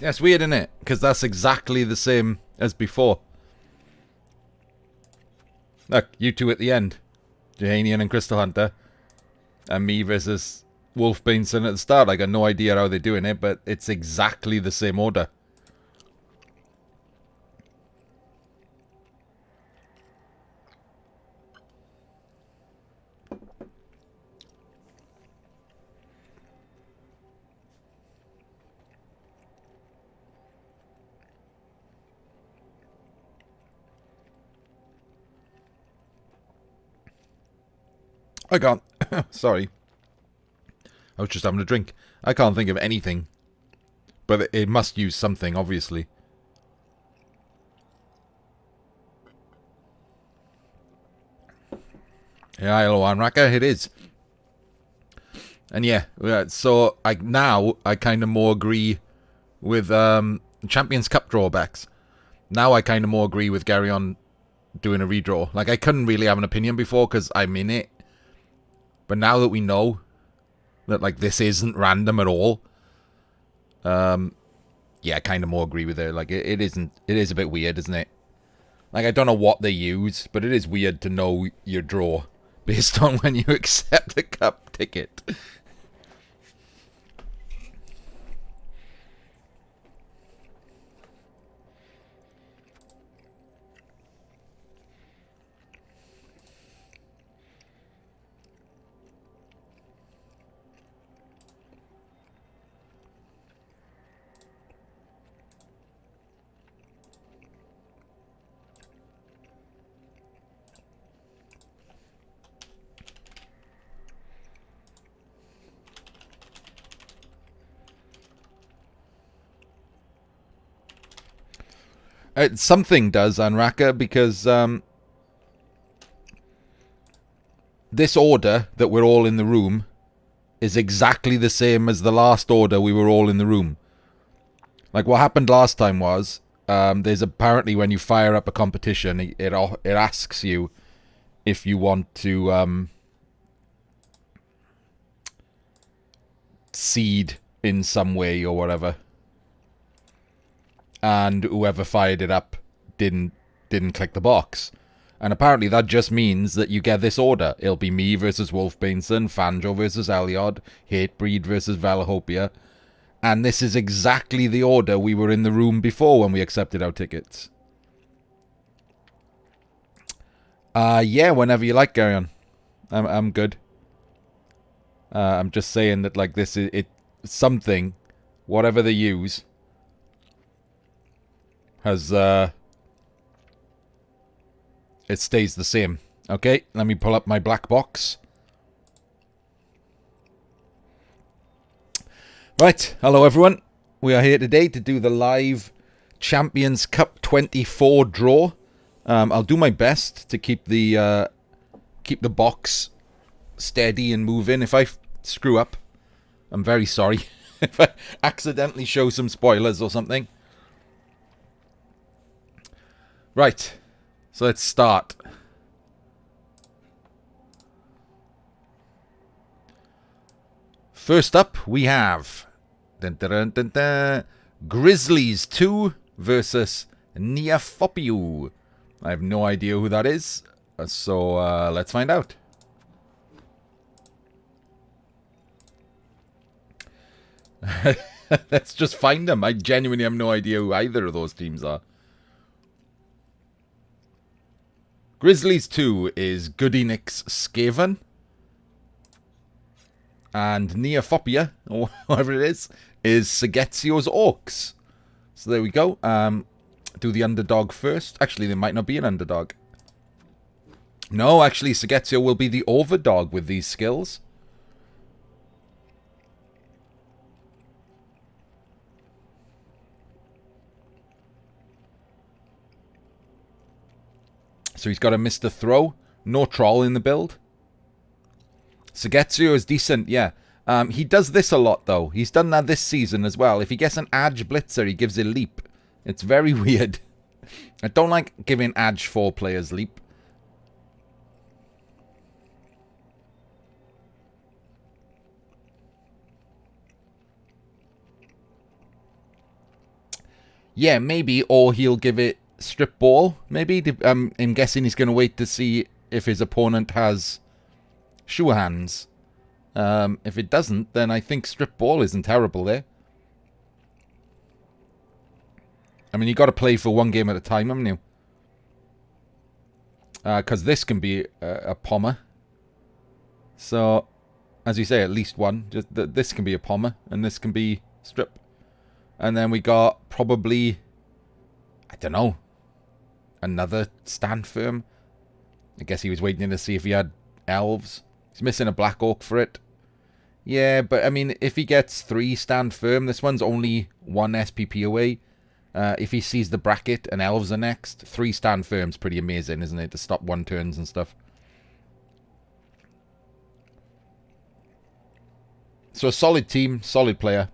Yeah, it's weird, isn't it? Because that's exactly the same as before. Look, you two at the end. Jehanian and Crystal Hunter. And me versus Wolf Bainson at the start. I got no idea how they're doing it, but it's exactly the same order. I can't. Sorry. I was just having a drink. I can't think of anything. But it must use something, obviously. Yeah, hello, Anraka. It is. And yeah, so I kind of more agree with Champions Cup drawbacks. Now I kind of more agree with Gary on doing a redraw. Like, I couldn't really have an opinion before because I'm in it. But now that we know that, like, this isn't random at all, yeah, I kind of more agree with it. Like, it isn't. It is a bit weird, isn't it? Like, I don't know what they use, but it is weird to know your draw based on when you accept a cup ticket. Something does, Anraka, because this order that we're all in the room is exactly the same as the last order we were all in the room. Like, what happened last time was, there's apparently when you fire up a competition, it asks you if you want to seed in some way or whatever. And whoever fired it up didn't click the box. And apparently that just means that you get this order. It'll be me versus Wolf Bainson, Fanjo versus Eliod, Hatebreed versus Valahopia. And this is exactly the order we were in the room before when we accepted our tickets. Yeah, whenever you like, Gary on. I'm good. I'm just saying that, like, this is it. Something, whatever they use, has it stays the same. Okay, let me pull up my black box. Right, hello everyone. We are here today to do the live Champions Cup 24 draw. I'll do my best to keep the box steady and moving. If I screw up, I'm very sorry. If I accidentally show some spoilers or something. Right, so let's start. First up, we have Grizzlies 2 versus Neophopiu. I have no idea who that is, so let's find out. Let's just find them. I genuinely have no idea who either of those teams are. Grizzlies 2 is Goodynix Skaven. And Neophobia, or whatever it is Segezio's Orcs. So there we go. Do the underdog first. Actually, there might not be an underdog. No, actually, Segezio will be the overdog with these skills. So he's got a Mr. Throw. No troll in the build. Segezio is decent, yeah. He does this a lot, though. He's done that this season as well. If he gets an Edge Blitzer, he gives a leap. It's very weird. I don't like giving Edge 4 players leap. Yeah, maybe, or he'll give it strip ball, maybe. I'm guessing he's going to wait to see if his opponent has sure hands. If it doesn't, then I think strip ball isn't terrible there. I mean, you got to play for one game at a time, haven't you? Because this can be a pommer. So, as you say, at least one. Just this can be a pommer, and this can be strip. And then we got probably, I don't know, another stand firm. I guess he was waiting to see if he had elves. He's missing a black oak for it. Yeah, but I mean, if he gets 3 stand firm, this one's only 1 SPP away. If he sees the bracket and elves are next, 3 stand firm's pretty amazing, isn't it? To stop 1 turns and stuff. So a solid team, solid player.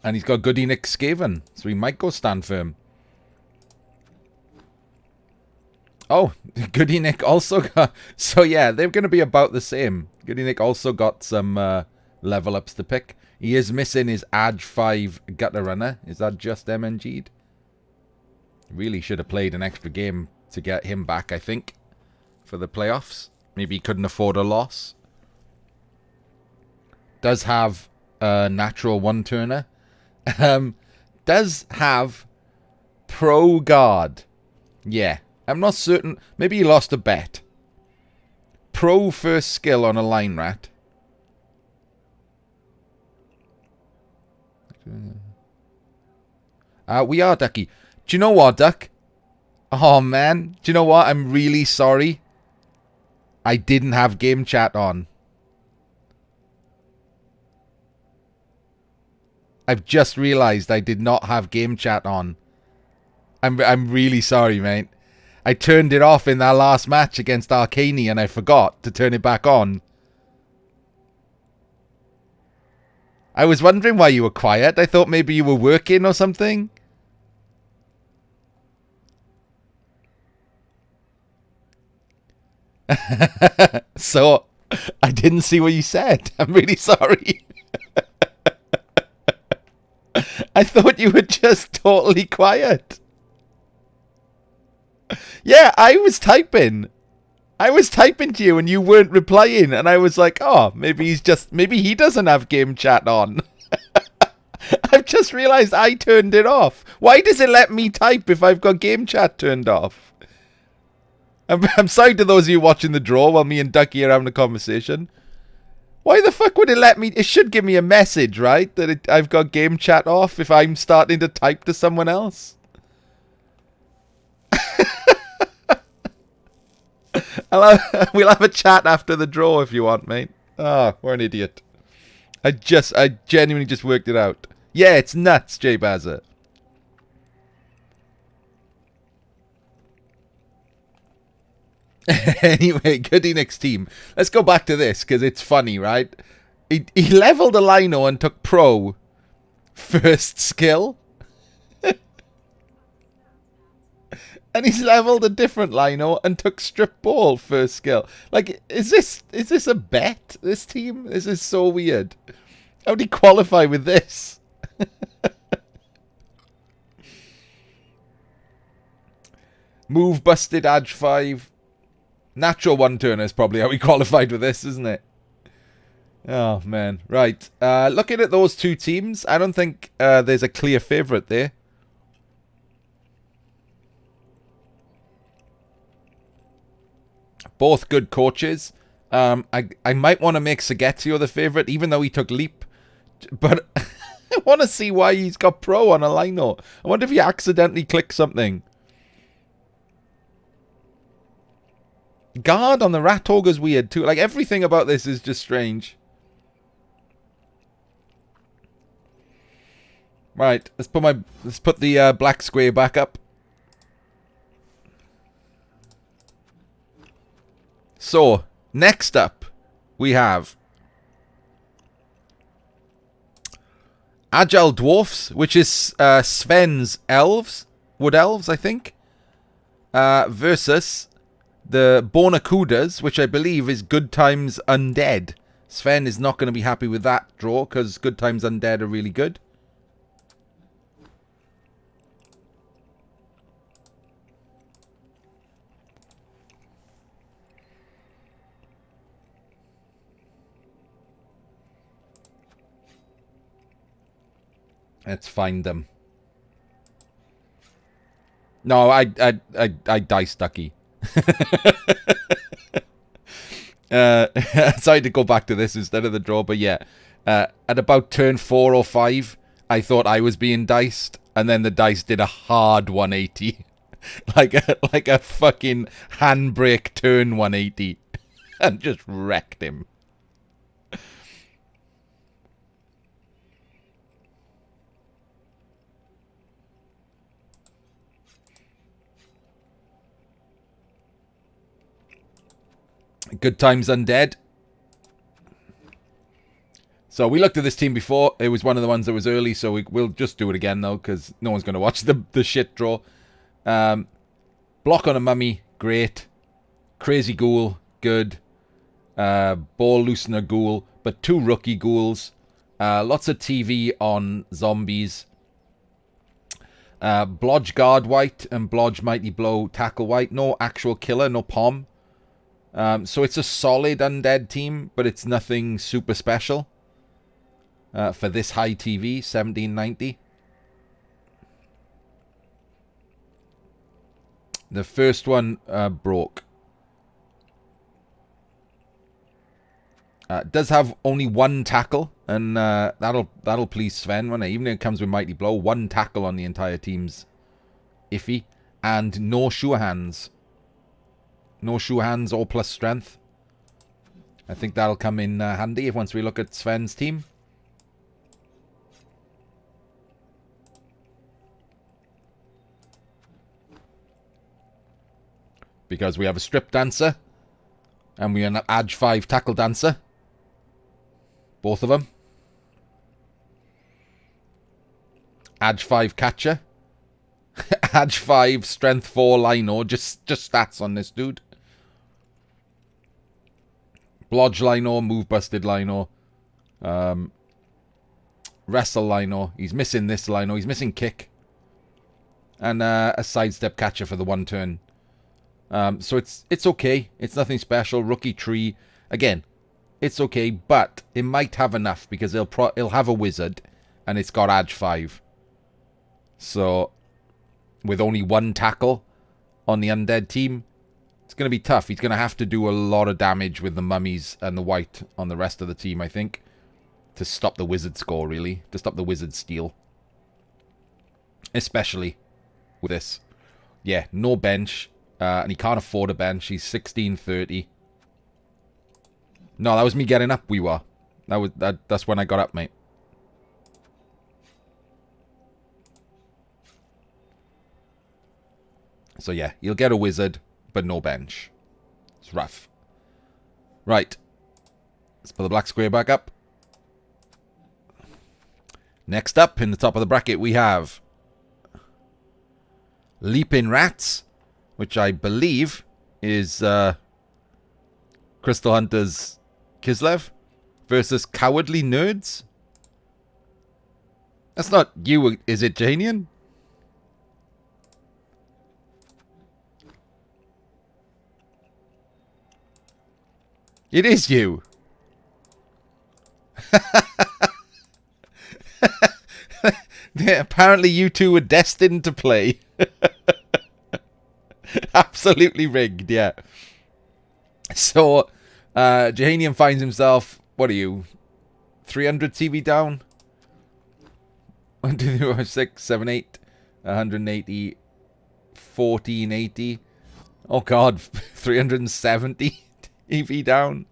And he's got Goody Nick Skaven, so he might go stand firm. Oh, Goody Nick also got... So yeah, they're going to be about the same. Goody Nick also got some level ups to pick. He is missing his Adge 5 Gutter Runner. Is that just MNG'd? Really should have played an extra game to get him back, I think, for the playoffs. Maybe he couldn't afford a loss. Does have a natural one-turner. Does have Pro Guard. Yeah. I'm not certain. Maybe he lost a bet. Pro first skill on a line rat. We are Ducky. Do you know what, Duck? Oh, man. Do you know what? I'm really sorry. I didn't have game chat on. I've just realized I did not have game chat on. I'm really sorry, mate. I turned it off in that last match against Arcani and I forgot to turn it back on. I was wondering why you were quiet. I thought maybe you were working or something. So, I didn't see what you said. I'm really sorry. I thought you were just totally quiet. Yeah, I was typing. I was typing to you and you weren't replying. And I was like, oh, maybe he doesn't have game chat on. I've just realized I turned it off. Why does it let me type if I've got game chat turned off? I'm sorry to those of you watching the draw while me and Ducky are having a conversation. Why the fuck would it let me? It should give me a message, right? That I've got game chat off if I'm starting to type to someone else. We'll have a chat after the draw if you want, mate. Oh, what an idiot. I genuinely just worked it out. Yeah, it's nuts, J Bazza. Anyway, Goody Nick's team. Let's go back to this, because it's funny, right? He leveled a Lino and took Pro first skill. And he's leveled a different Lino and took Strip Ball first skill. Like, is this a bet, this team? This is so weird. How did he qualify with this? Move busted, Adge 5. Natural one-turner is probably how he qualified with this, isn't it? Oh, man. Right. Looking at those two teams, I don't think there's a clear favourite there. Both good coaches. I might want to make Sagetio the favourite, even though he took Leap. But I want to see why he's got Pro on a Lino. I wonder if he accidentally clicked something. Guard on the Rat Ogre's weird too. Like, everything about this is just strange. Right, let's put the black square back up. So, next up, we have Agile Dwarfs, which is Sven's elves, wood elves, I think, versus the Bonacudas, which I believe is Good Times Undead. Sven is not going to be happy with that draw because Good Times Undead are really good. Let's find them. No, I diced Ducky. Sorry to go back to this instead of the draw, but yeah. At about turn 4 or 5, I thought I was being diced, and then the dice did a hard 180. like a fucking handbrake turn 180. And just wrecked him. Good Times Undead. So we looked at this team before. It was one of the ones that was early, so we'll just do it again, though, because no one's going to watch the shit draw. Block on a Mummy, great. Crazy Ghoul, good. Ball Loosener Ghoul, but 2 Rookie Ghouls. Lots of TV on Zombies. Blodge Guard White and Blodge Mighty Blow Tackle White. No actual killer, no pom. So it's a solid undead team, but it's nothing super special for this high TV, 1790. The first one broke. Does have only 1 tackle, and that'll please Sven, won't it? Even if it comes with Mighty Blow, 1 tackle on the entire team's iffy, and no sure hands. No sure hands or plus strength. I think that'll come in handy once we look at Sven's team. Because we have a strip dancer. And we have an Edge 5 tackle dancer. Both of them. Edge 5 catcher. Edge 5 strength 4 lino. Just stats on this dude. Blodge lino, move busted lino. Wrestle lino. He's missing this lino. He's missing kick. And a sidestep catcher for the 1 turn. So it's okay. It's nothing special. Rookie tree. Again, it's okay, but it might have enough because it'll have a wizard and it's got Edge 5. So with only 1 tackle on the undead team, it's going to be tough. He's going to have to do a lot of damage with the mummies and the white on the rest of the team, I think, to stop the wizard score, really. To stop the wizard steal. Especially with this. Yeah, no bench. And he can't afford a bench. He's 1630. No, that was me getting up, we were. That's when I got up, mate. So yeah, you'll get a wizard, but no bench. It's rough. Right. Let's put the black square back up. Next up, in the top of the bracket, we have Leaping Rats, which I believe is Crystal Hunter's Kislev versus Cowardly Nerds. That's not you, is it, Janian? It is you. Yeah, apparently you two were destined to play. Absolutely rigged, yeah. So, Jahanian finds himself, what are you, 300 TV down? 1, 2, 3, 4, 5, 6, 7, 8, 180, 1480. Oh god, 370 TV down.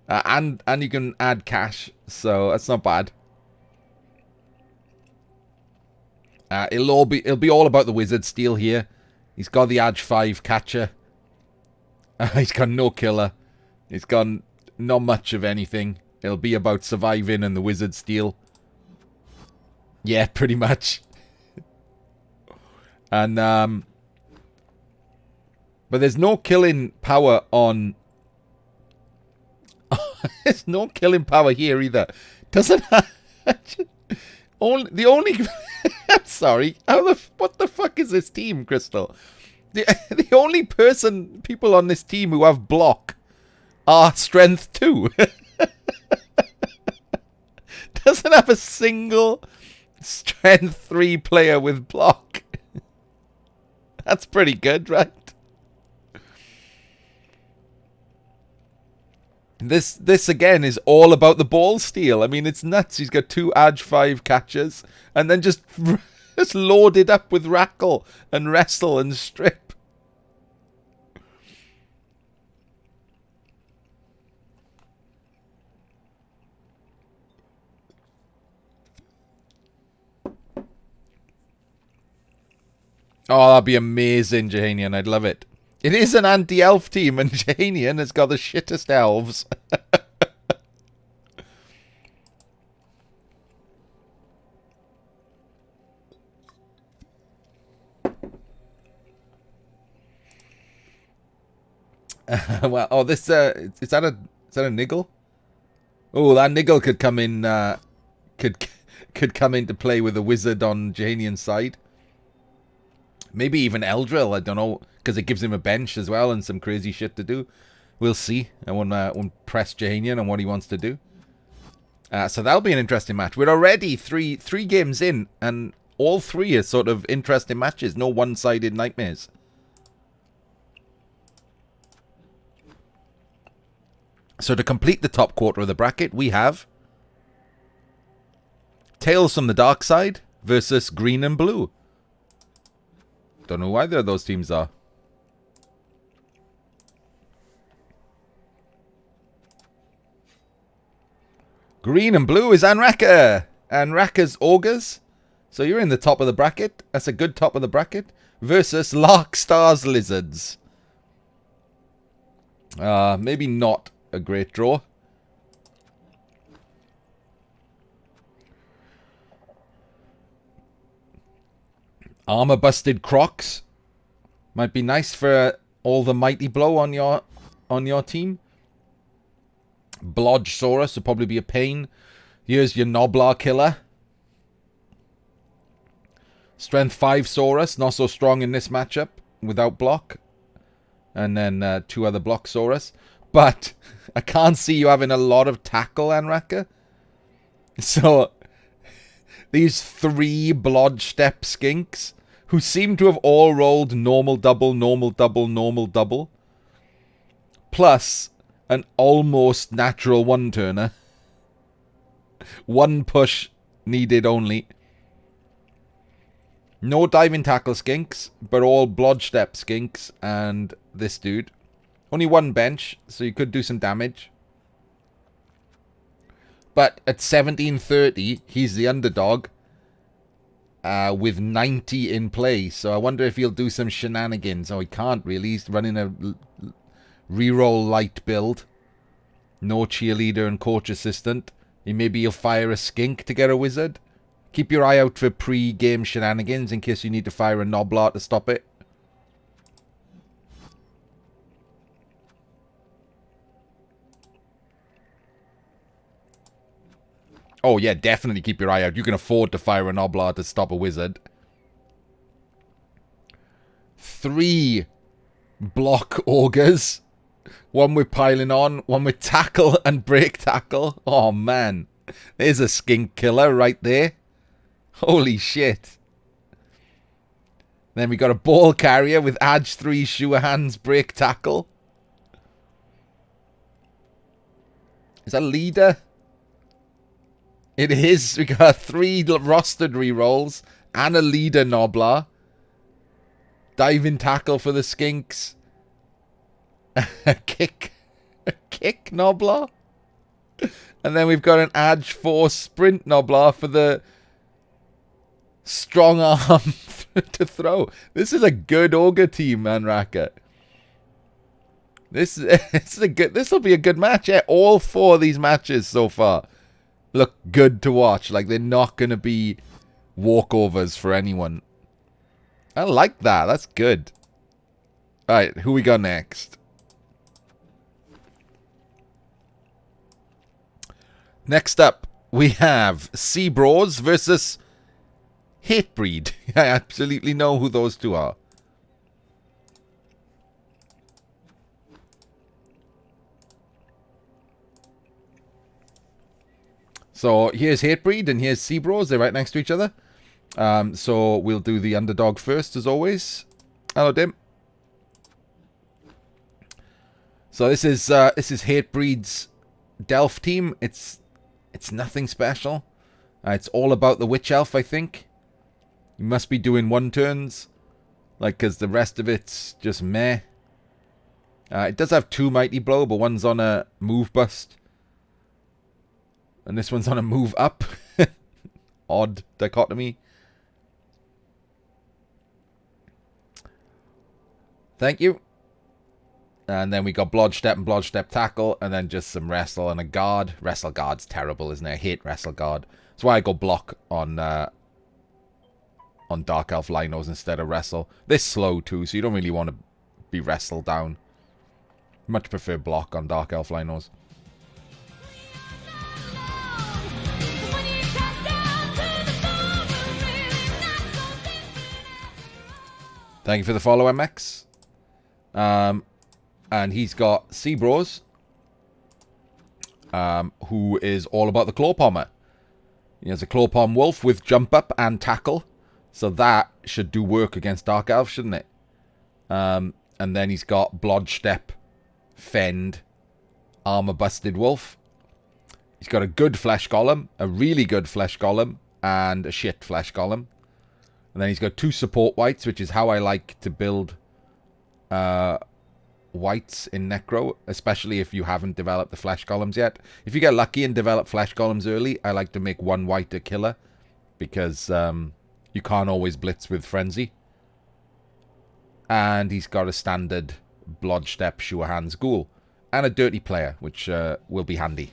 And you can add cash, so that's not bad. It'll be all about the wizard steal here. He's got the Edge 5 catcher. He's got no killer. He's got not much of anything. It'll be about surviving and the wizard steal. Yeah, pretty much. And but there's no killing power on There's no killing power here either. Doesn't have... the only... I'm sorry. What the fuck is this team, Crystal? The only people on this team who have block are strength 2. Doesn't have a single strength 3 player with block. That's pretty good, right? This again is all about the ball steal. I mean, it's nuts. He's got 2 Edge 5 catches and then just loaded up with Rackle and Wrestle and Strip. Oh, that'd be amazing, Jahanian. I'd love it. It is an anti-elf team, and Jahanian has got the shittest elves. Well, oh, this is that a niggle? Oh, that niggle could come in. Could come into play with a wizard on Jahanian's side. Maybe even Eldril, I don't know, because it gives him a bench as well and some crazy shit to do. We'll see. I won't press Jahanian on what he wants to do. So that'll be an interesting match. We're already three games in, and all 3 are sort of interesting matches. No one-sided nightmares. So to complete the top quarter of the bracket, we have Tales from the Dark Side versus Green and Blue. Don't know who either of those teams are. Green and Blue is Anraka. Anraka's Augurs. So you're in the top of the bracket. That's a good top of the bracket. Versus Larkstar's Lizards. Maybe not a great draw. Armor busted Crocs might be nice for all the mighty blow on your team. Blodgesaurus would probably be a pain. Here's your Noblar killer. Strength 5 Saurus, not so strong in this matchup without block. And then 2 other block Saurus. But I can't see you having a lot of tackle, Anraka. So these 3 Blodge Step Skinks, who seem to have all rolled normal double, normal double, normal double, plus an almost natural 1-turner. 1 push needed only. No diving tackle skinks, but all Blodge Step skinks and this dude. Only 1 bench, so you could do some damage. But at 1730, he's the underdog. With 90 in play. So I wonder if he'll do some shenanigans. Oh, he can't really. He's running a reroll light build. No cheerleader and coach assistant. Maybe he'll fire a skink to get a wizard. Keep your eye out for pre-game shenanigans in case you need to fire a Noblar to stop it. Oh, yeah, definitely keep your eye out. You can afford to fire a Noblar to stop a wizard. 3 block Augurs. 1 with piling on, 1 with tackle and break tackle. Oh, man. There's a skink killer right there. Holy shit. Then we got a ball carrier with Edge 3 Sure Hands break tackle. Is that leader? It is. We got 3 rostered rerolls and a leader Noblar. Diving tackle for the skinks. A kick Noblar. And then we've got an Edge 4 sprint Noblar for the strong arm to throw. This is a good Ogre team, Anraka. This will be a good match. Yeah, all 4 of these matches so far look good to watch. Like, they're not going to be walkovers for anyone. I like that. That's good. Alright, who we got next? Next up, we have Sea Bros versus Hatebreed. I absolutely know who those two are. So here's Hatebreed and here's Sea Bros. They're right next to each other. So we'll do the underdog first, as always. Hello, Dim. So this is Hatebreed's Delph team. It's nothing special. It's all about the Witch Elf, I think. You must be doing one turns, like, because the rest of it's just meh. It does have 2 Mighty Blow, but one's on a move bust. And this one's on a move up. Odd dichotomy. Thank you. And then we got Blodge Step and Blodge Step Tackle, and then just some Wrestle and a Guard. Wrestle Guard's terrible, isn't it? I hate Wrestle Guard. That's why I go Block on Dark Elf Linos instead of Wrestle. They're slow too, so you don't really want to be Wrestle down. Much prefer Block on Dark Elf Linos. Thank you for the follow, MX. And he's got Sea Bros, who is all about the Claw Pommer. He has a Claw Pom Wolf with Jump Up and Tackle. So that should do work against Dark Elf, shouldn't it? And then he's got Blodge Step, Fend, Armor Busted Wolf. He's got a good Flesh Golem, a really good Flesh Golem, and a shit Flesh Golem. And then he's got 2 support whites, which is how I like to build whites in Necro, especially if you haven't developed the Flesh Golems yet. If you get lucky and develop Flesh Golems early, I like to make 1 white a killer, because you can't always blitz with Frenzy. And he's got a standard Blodge Step Sure Hands Ghoul, and a Dirty Player, which will be handy.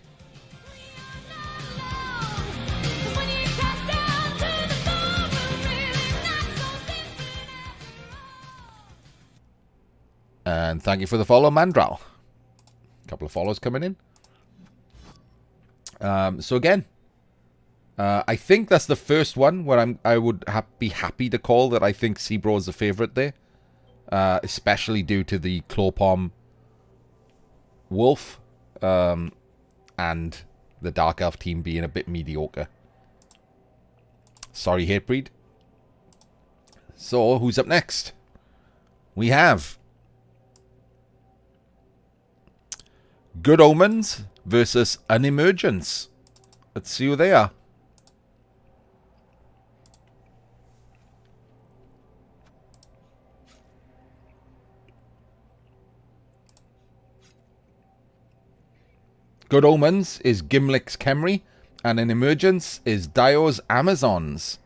And thank you for the follow, Mandral. A couple of follows coming in. So again, I think that's the first one where I would be happy to call that I think Sea Bros is the favourite there. Especially due to the Clawpom Wolf and the Dark Elf team being a bit mediocre. Sorry, Hatebreed. So, who's up next? We have Good Omens versus Unemergence. Let's see who they are. Good Omens is Gimlick's Khemri, and Unemergence is Dio's Amazons.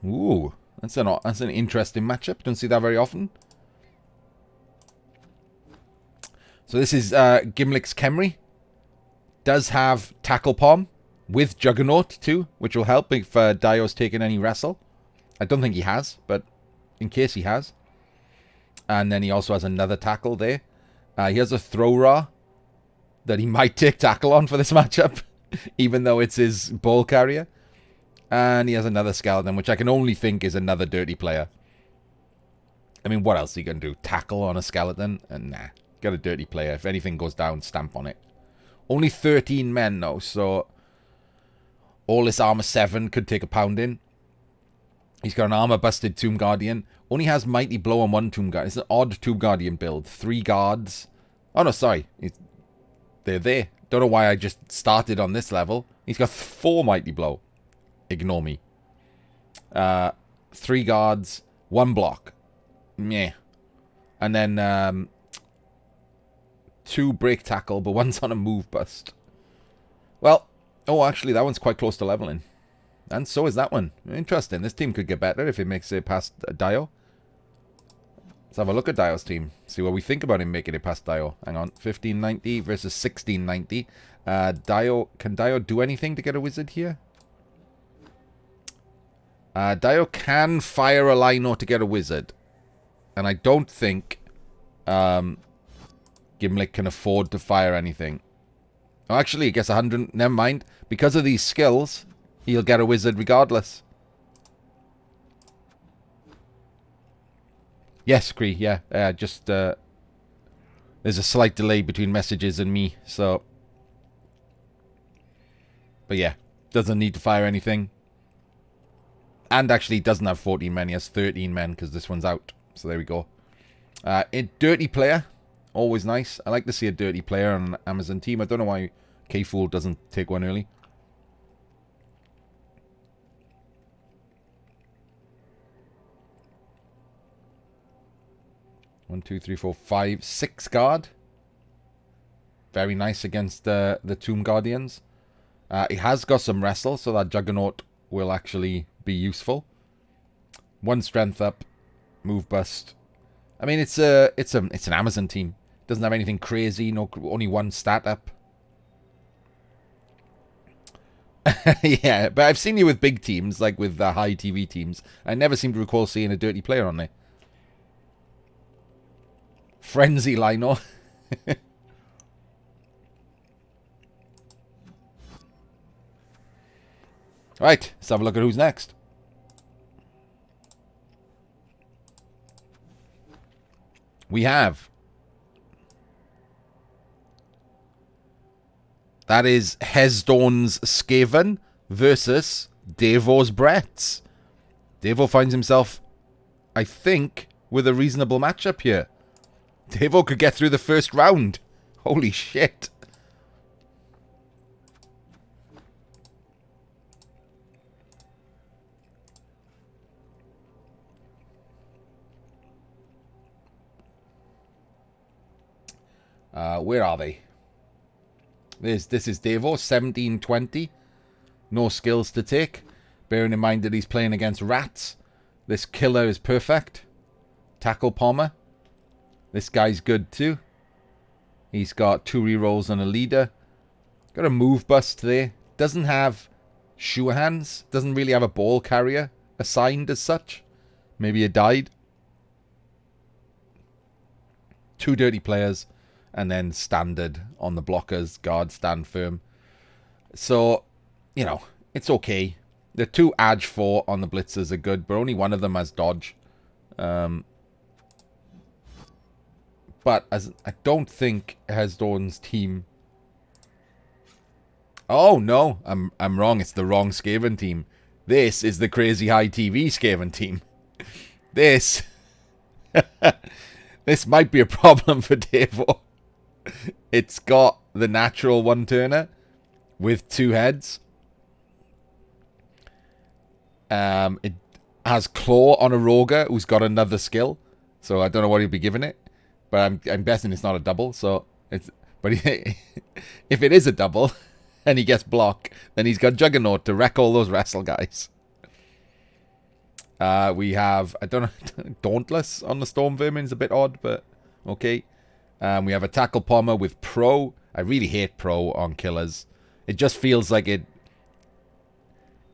Ooh, that's an interesting matchup. Don't see that very often. So this is Gimlick's Khemri. Does have Tackle Pom with Juggernaut too, which will help if Dio's taking any wrestle. I don't think he has, but in case he has. And then he also has another tackle there. He has a Throw Ra that he might take tackle on for this matchup, even though it's his ball carrier. And he has another Skeleton, which I can only think is another Dirty Player. I mean, what else are you going to do? Tackle on a Skeleton? And nah. Get a Dirty Player. If anything goes down, stamp on it. Only 13 men, though, so all this Armor 7 could take a pounding. He's got an Armor Busted Tomb Guardian. Only has Mighty Blow on 1 Tomb Guardian. It's an odd Tomb Guardian build. 3 guards. Oh, no, sorry. They're there. Don't know why I just started on this level. He's got 4 Mighty Blow. Ignore me. 3 guards. 1 block. Meh. And then 2 break tackle, but one's on a move bust. Well, oh, actually, that one's quite close to leveling. And so is that one. Interesting. This team could get better if it makes it past Dio. Let's have a look at Dio's team. See what we think about him making it past Dio. Hang on. 1590 versus 1690. Can Dio do anything to get a wizard here? Dio can fire a Lino to get a wizard. And I don't think Gimlick can afford to fire anything. Oh, actually, he gets 100. Never mind. Because of these skills, he'll get a wizard regardless. Yes, Cree, yeah. There's a slight delay between messages and me, so... But yeah, doesn't need to fire anything. And actually doesn't have 14 men, he has 13 men because this one's out. So there we go. A dirty player, always nice. I like to see a dirty player on an Amazon team. I don't know why K-Fool doesn't take one early. One, two, three, four, five, 6 guard. Very nice against the Tomb Guardians. He has got some wrestle, so that Juggernaut will actually be useful. 1 strength up, move bust. I mean, it's an Amazon team. Doesn't have anything crazy. No, only 1 stat up. Yeah, but I've seen you with big teams, like with high TV teams. I never seem to recall seeing a dirty player on there. Frenzy Lino. Right, let's have a look at who's next. We have... That is Hesdorn's Skaven versus Devo's Bretts. Devo finds himself, I think, with a reasonable matchup here. Devo could get through the first round. Holy shit. Where are they? This is Devo, 1720. No skills to take. Bearing in mind that he's playing against rats. This killer is perfect. Tackle Palmer. This guy's good too. He's got 2 rerolls and a leader. Got a move bust there. Doesn't have sure hands. Doesn't really have a ball carrier assigned as such. Maybe it died. 2 dirty players. And then standard on the blockers. Guard stand firm. So, you know, it's okay. The 2 Edge 4 on the blitzers are good, but only one of them has dodge. But as I don't think Hesdorn's team... Oh, no. I'm wrong. It's the wrong Skaven team. This is the crazy high TV Skaven team. This... this might be a problem for Devo. It's got the natural 1-turner with 2 heads. It has Claw on a Roger who's got another skill. So I don't know what he'll be giving it. But I'm guessing it's not a double. So it's... But if it is a double and he gets block, then he's got Juggernaut to wreck all those wrestle guys. We have... I don't know... Dauntless on the Storm Vermin's a bit odd, but okay. We have a Tackle Palmer with Pro. I really hate Pro on killers. It just feels like it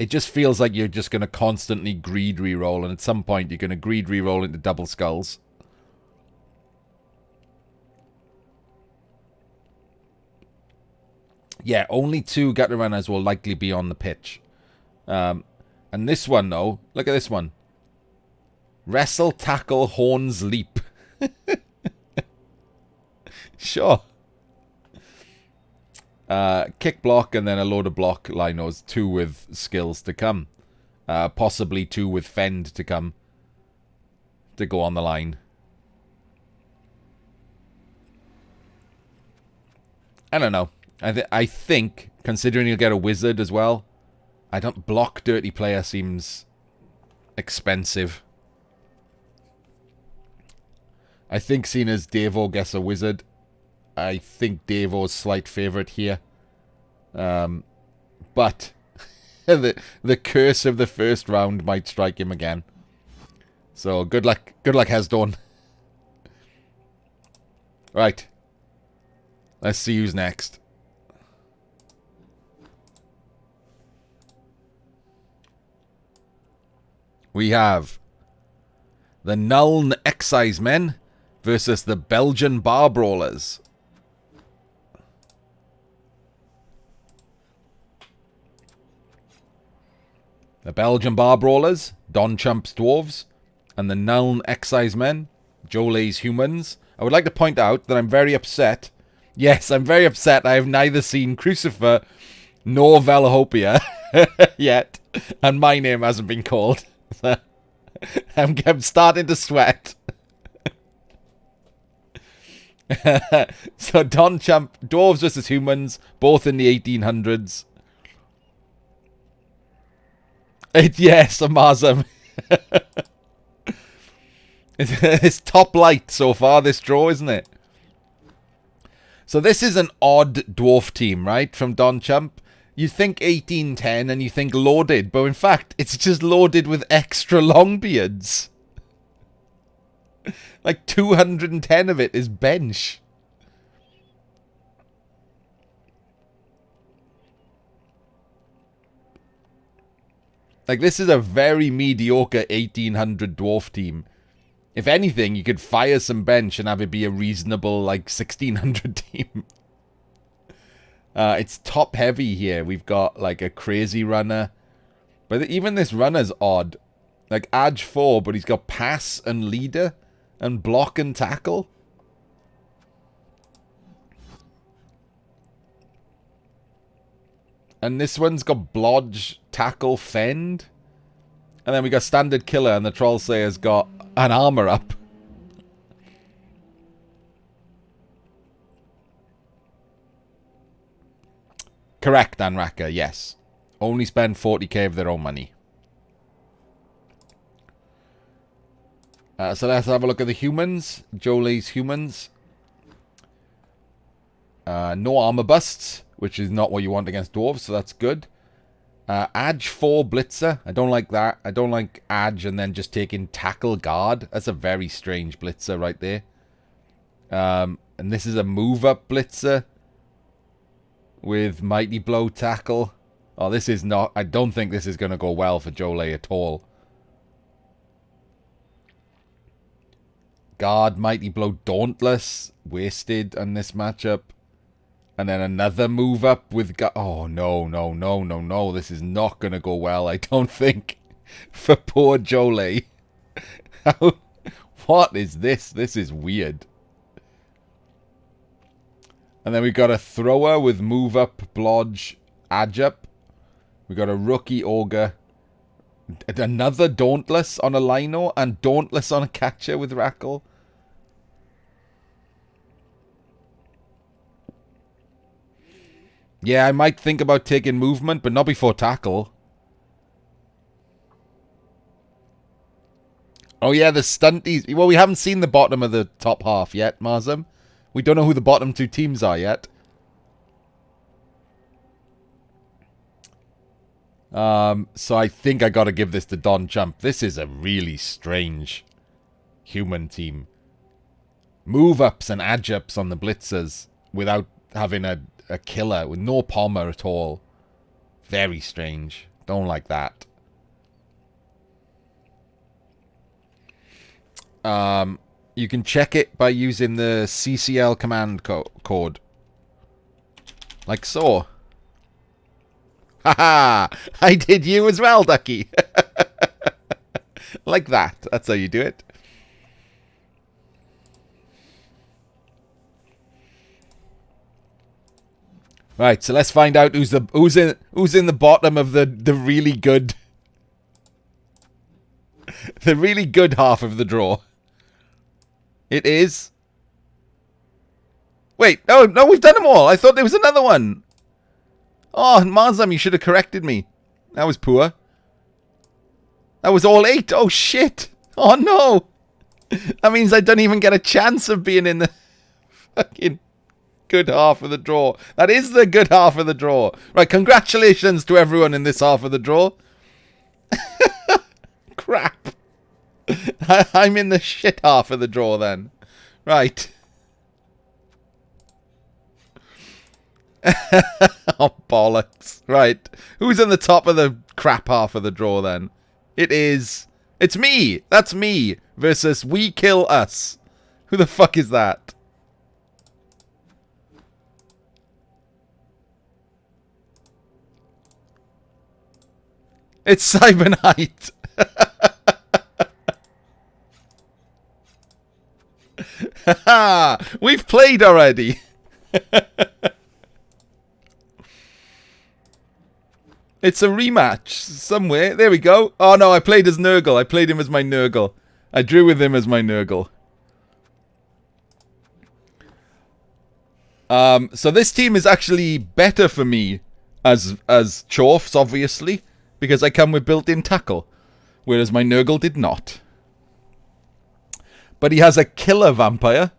just feels like you're just going to constantly greed reroll, and at some point you're going to greed reroll into double skulls. Yeah, only 2 gutter runners will likely be on the pitch. And this one, though, look at this one. Wrestle, tackle, horns, leap. Sure. Kick block and then a load of block linos. 2 with skills to come. Possibly 2 with fend to come. To go on the line. I don't know. I think, considering you'll get a wizard as well, I don't... Block dirty player seems expensive. I think seeing as Devo gets a wizard, I think Devo's slight favourite here. But the curse of the first round might strike him again. So good luck Hesdorn. Right. Let's see who's next. We have the Nuln Excisemen versus the Belgian Bar Brawlers. The Belgian Bar Brawlers, Don Chump's Dwarves, and the Nuln Excisemen, Jolay's Humans. I would like to point out that I'm very upset. Yes, I'm very upset I have neither seen Crucifer nor Velahopia yet, and my name hasn't been called. I'm starting to sweat. So Don Chump, Dwarves versus Humans, both in the 1800s. Yes, Amazam. It's top light so far, this draw, isn't it? So this is an odd dwarf team, right? From Don Chump. You think 1810 and you think loaded, but in fact, it's just loaded with extra long beards. Like 210 of it is bench. Like, this is a very mediocre 1800 dwarf team. If anything, you could fire some bench and have it be a reasonable, like, 1600 team. It's top heavy here. We've got, like, a crazy runner. But even this runner's odd. Like, Edge 4, but he's got pass and leader and block and tackle. And this one's got blodge, tackle, fend. And then we got standard killer, and the Troll Slayer's got an armor up. Correct, Anraka, yes. Only spend 40k of their own money. So let's have a look at the humans. Jolay's Humans. No armor busts, which is not what you want against dwarves, so that's good. Edge 4 Blitzer. I don't like that. I don't like Edge and then just taking tackle guard. That's a very strange Blitzer right there. And this is a move-up Blitzer with Mighty Blow tackle. Oh, this is not... I don't think this is going to go well for Jolay at all. Guard, Mighty Blow, Dauntless. Wasted on this matchup. And then another move up with... Oh, no. This is not going to go well, I don't think. For poor Jolay. What is this? This is weird. And then we've got a thrower with move up, blodge, edge up. We've got a rookie ogre. Another Dauntless on a Lino. And Dauntless on a catcher with Rackle. Yeah, I might think about taking movement, but not before tackle. Oh yeah, the stunties. Well, we haven't seen the bottom of the top half yet, Marzam. We don't know who the bottom two teams are yet. So I think I gotta give this to Don Chump. This is a really strange human team. Move-ups and edge-ups on the blitzers without having a killer, with no pommer at all. Very strange. Don't like that. You can check it by using the CCL command code. Like so. Haha! I did you as well, Ducky. Like that. That's how you do it. Right, so let's find out who's in the bottom of the really good the really good half of the draw. It is. Wait, no, we've done them all. I thought there was another one. Oh, Marzam, you should have corrected me. That was poor. That was all 8. Oh shit. Oh no. That means I don't even get a chance of being in the fucking good half of the draw. That is the good half of the draw. Right, congratulations to everyone in this half of the draw. Crap. I'm in the shit half of the draw then. Right. Oh, bollocks. Right. Who's in the top of the crap half of the draw then? It's me. That's me versus We Kill Us. Who the fuck is that? It's Cybernite. We've played already. It's a rematch somewhere. There we go. Oh no, I played as Nurgle. I played him as my Nurgle. I drew with him as my Nurgle. So this team is actually better for me as Chorfs, obviously, because I come with built-in tackle, whereas my Nurgle did not. But he has a killer vampire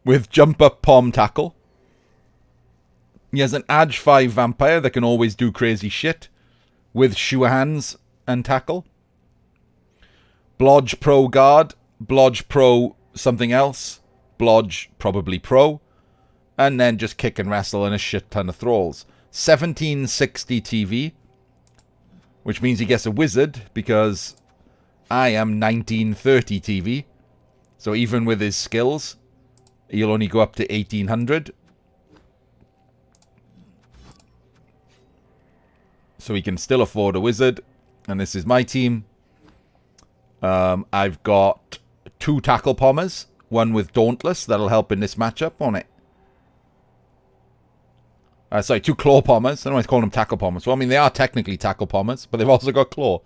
with jump up palm tackle. He has an Edge 5 vampire that can always do crazy shit with sure hands and tackle. Blodge Pro Guard, Blodge Pro something else, Blodge probably Pro, and then just kick and wrestle and a shit ton of thralls. 1760 TV, which means he gets a wizard because I am 1930 TV. So even with his skills, he'll only go up to 1800. So he can still afford a wizard. And this is my team. I've got 2 tackle pommers. One with Dauntless. That'll help in this matchup, won't it? Sorry, 2 claw pommers. I don't always call them tackle pommers. Well, I mean, they are technically tackle pommers. But they've also got claw.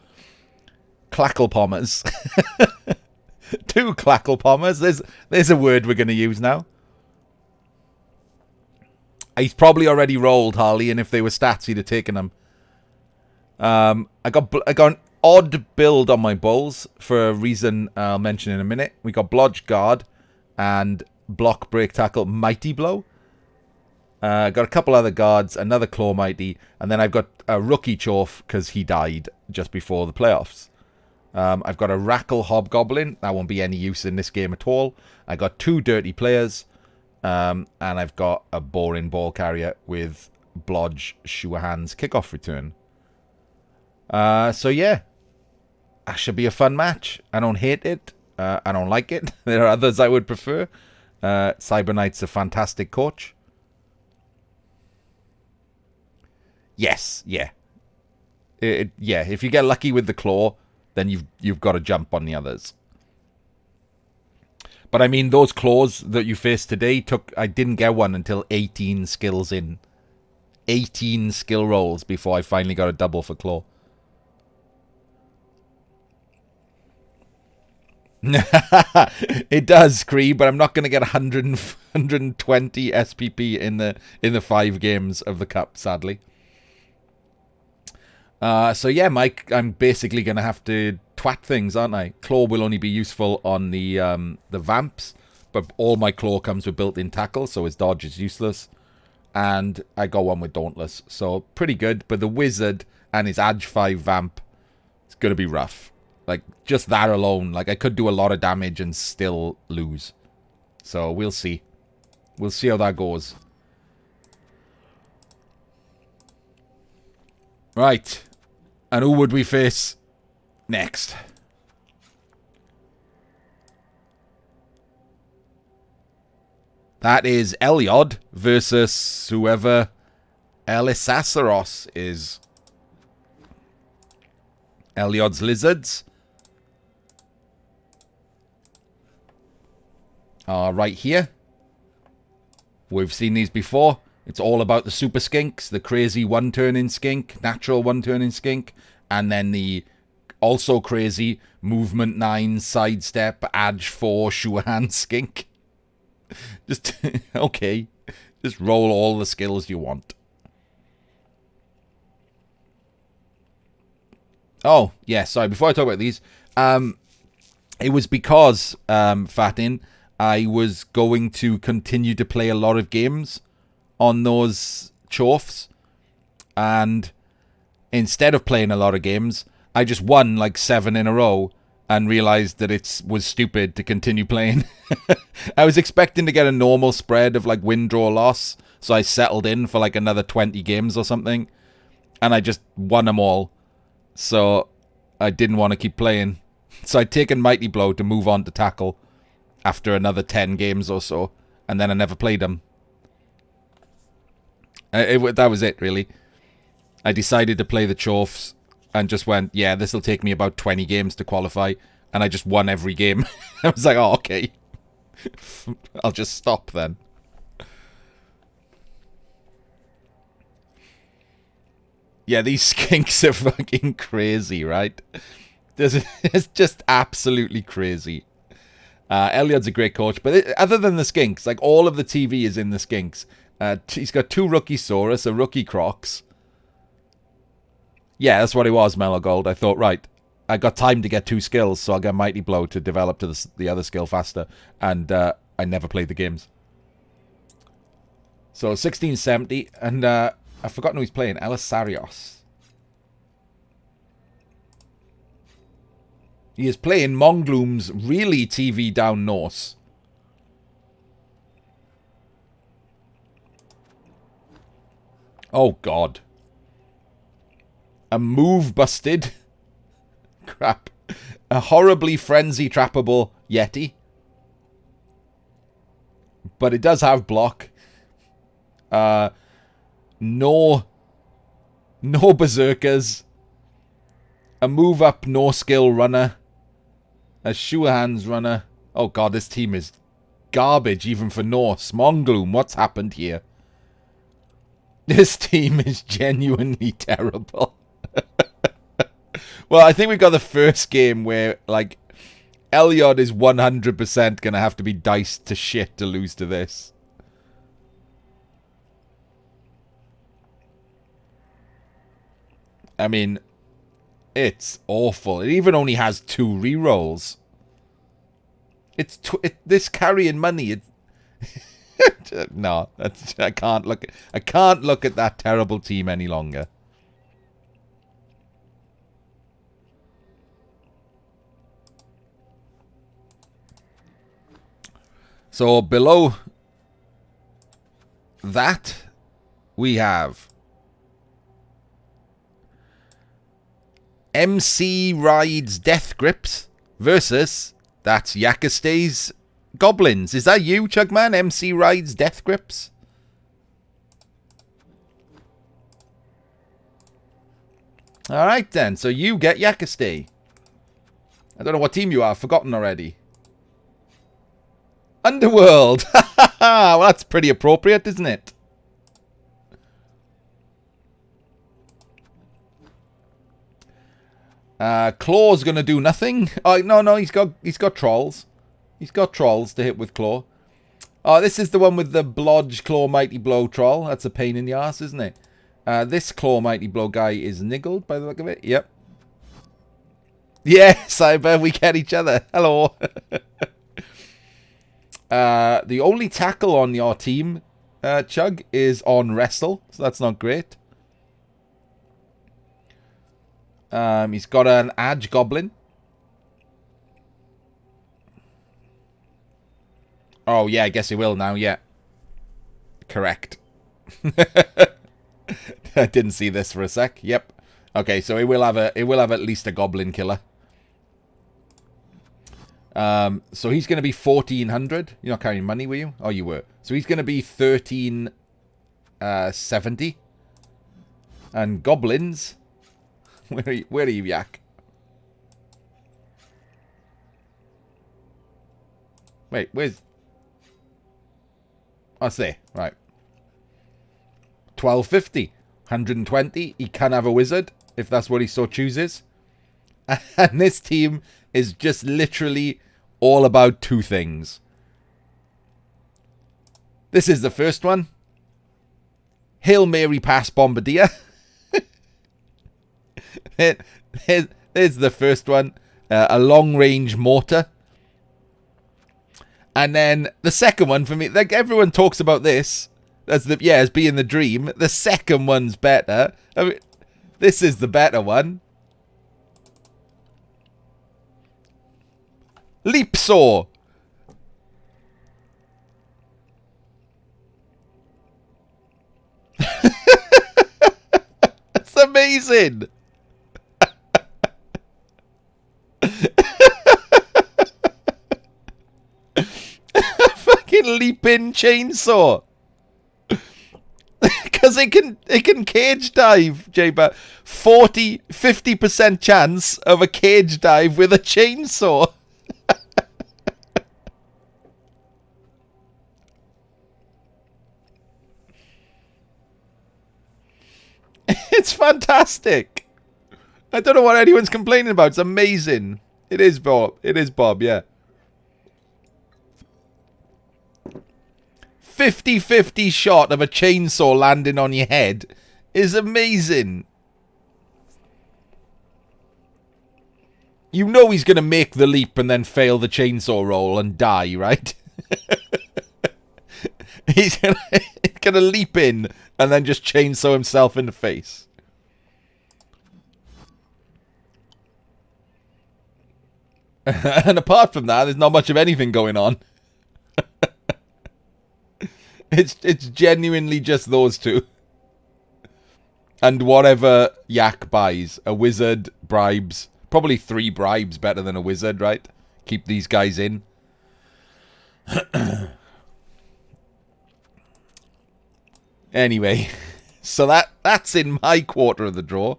Clackle pommers. 2 clackle pommers. There's a word we're going to use now. He's probably already rolled, Harley. And if they were stats, he'd have taken them. I got an odd build on my bulls for a reason I'll mention in a minute. We got Blodge Guard and Block Break Tackle Mighty Blow. Got a couple other guards, another Claw Mighty, and then I've got a rookie Chorf because he died just before the playoffs. I've got a Rackle Hobgoblin. That won't be any use in this game at all. I got 2 Dirty Players, and I've got a Boring Ball Carrier with Blodge Sure Hands Kickoff Return. So yeah, that should be a fun match. I don't hate it. I don't like it. There are others I would prefer. Cybernite's a fantastic coach. Yes, yeah. Yeah, if you get lucky with the claw, then you've got to jump on the others. But I mean, those claws that you faced today I didn't get one until 18 skills in. 18 skill rolls before I finally got a double for claw. It does, Cree, but I'm not going to get 120 SPP in the 5 games of the cup, sadly. So yeah, Mike, I'm basically going to have to twat things, aren't I? Claw will only be useful on the vamps, but all my claw comes with built-in tackle, so his dodge is useless. And I got one with Dauntless, so pretty good. But the wizard and his Edge 5 vamp, it's going to be rough. Like, just that alone, like, I could do a lot of damage and still lose. So, we'll see. We'll see how that goes. Right. And who would we face next? That is Eliod versus whoever Elisasaros is. Eliod's Lizards. Right here. We've seen these before. It's all about the super skinks, the crazy one-turning skink, natural one-turning skink, and then the also crazy movement 9, sidestep, edge 4, sure hand skink. Just, okay. Just roll all the skills you want. Oh, yeah, sorry, before I talk about these, it was because, Fatin, I was going to continue to play a lot of games on those Chorfs, and instead of playing a lot of games, I just won like 7 in a row and realized that it was stupid to continue playing. I was expecting to get a normal spread of like win, draw, loss, so I settled in for like another 20 games or something, and I just won them all. So I didn't want to keep playing. So I'd taken Mighty Blow to move on to Tackle after another 10 games or so, and then I never played them. That was it, really. I decided to play the Chorfs and just went, yeah, this will take me about 20 games to qualify. And I just won every game. I was like, oh, okay. I'll just stop then. Yeah, these skinks are fucking crazy, right? It's just absolutely crazy. Elliott's a great coach, but other than the skinks, like all of the TV is in the skinks. He's got 2 rookie Saurus, a rookie Crocs. Yeah, that's what it was, Mellow Gold. I thought, right, I got time to get 2 skills, so I'll get Mighty Blow to develop to the other skill faster. And I never played the games. So 1670, and I've forgotten who he's playing. Elisarios. He is playing Mongloom's really TV down Norse. Oh, God. A move busted. Crap. A horribly frenzy trappable Yeti. But it does have block. No berserkers. A move up, no skill runner. A Shuhan's runner. Oh god, this team is garbage even for Norse. Mongloom, what's happened here? This team is genuinely terrible. Well, I think we got the first game where, like, Elliot is 100% going to have to be diced to shit to lose to this. I mean, it's awful. It even only has 2 rerolls. This carrying money. No, I can't look at that terrible team any longer. So below that, we have MC Rides Death Grips versus, that's Yakastay's Goblins. Is that you, Chugman? MC Rides Death Grips? Alright then, so you get Yakastay. I don't know what team you are, I've forgotten already. Underworld! Well, that's pretty appropriate, isn't it? Claw's gonna do nothing. Oh no, he's got trolls. He's got trolls to hit with Claw. Oh, this is the one with the Blodge Claw Mighty Blow troll. That's a pain in the ass, isn't it? This Claw Mighty Blow guy is niggled by the look of it. Yep. Yes, Cyber, we get each other. Hello. The only tackle on your team, Chug, is on Wrestle, so that's not great. He's got an Adge Goblin. Oh, yeah, I guess he will now, yeah. Correct. I didn't see this for a sec. Yep. Okay, so it will have at least a Goblin Killer. So he's going to be 1,400. You're not carrying money, were you? Oh, you were. So he's going to be 1,370. And Goblins... Where are you, Yak? Wait, where's... Oh, it's there. Right. 1,250. 120. He can have a wizard, if that's what he so chooses. And this team is just literally all about 2 things. This is the first one. Hail Mary Pass Bombardier. There's the first one. A long-range mortar. And then the second one for me, like everyone talks about this as being the dream. The second one's better. I mean, this is the better one. Leap Saw. That's amazing. Fucking leaping chainsaw. Because Because it can cage dive, Jaber. 50% chance of a cage dive with a chainsaw. It's fantastic. I don't know what anyone's complaining about. It's amazing. It is Bob. It is Bob, yeah. 50-50 shot of a chainsaw landing on your head is amazing. You know he's going to make the leap and then fail the chainsaw roll and die, right? He's going to leap in and then just chainsaw himself in the face. And apart from that, there's not much of anything going on. It's genuinely just those two. And whatever Yak buys. A wizard, bribes. Probably 3 bribes better than a wizard, right? Keep these guys in. Anyway. So that's in my quarter of the draw.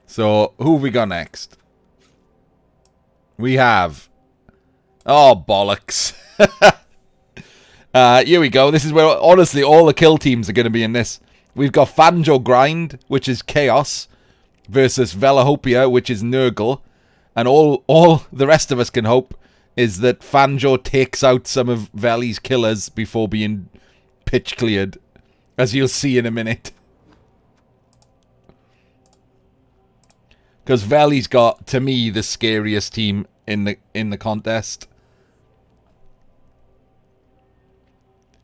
So, who have we got next? We have... Oh, bollocks. Here we go. This is where, honestly, all the kill teams are going to be in this. We've got Fanjo Grind, which is Chaos, versus Velahopia, which is Nurgle. And all the rest of us can hope is that Fanjo takes out some of Veli's killers before being pitch cleared, as you'll see in a minute. Because Veli's got, to me, the scariest team in the contest.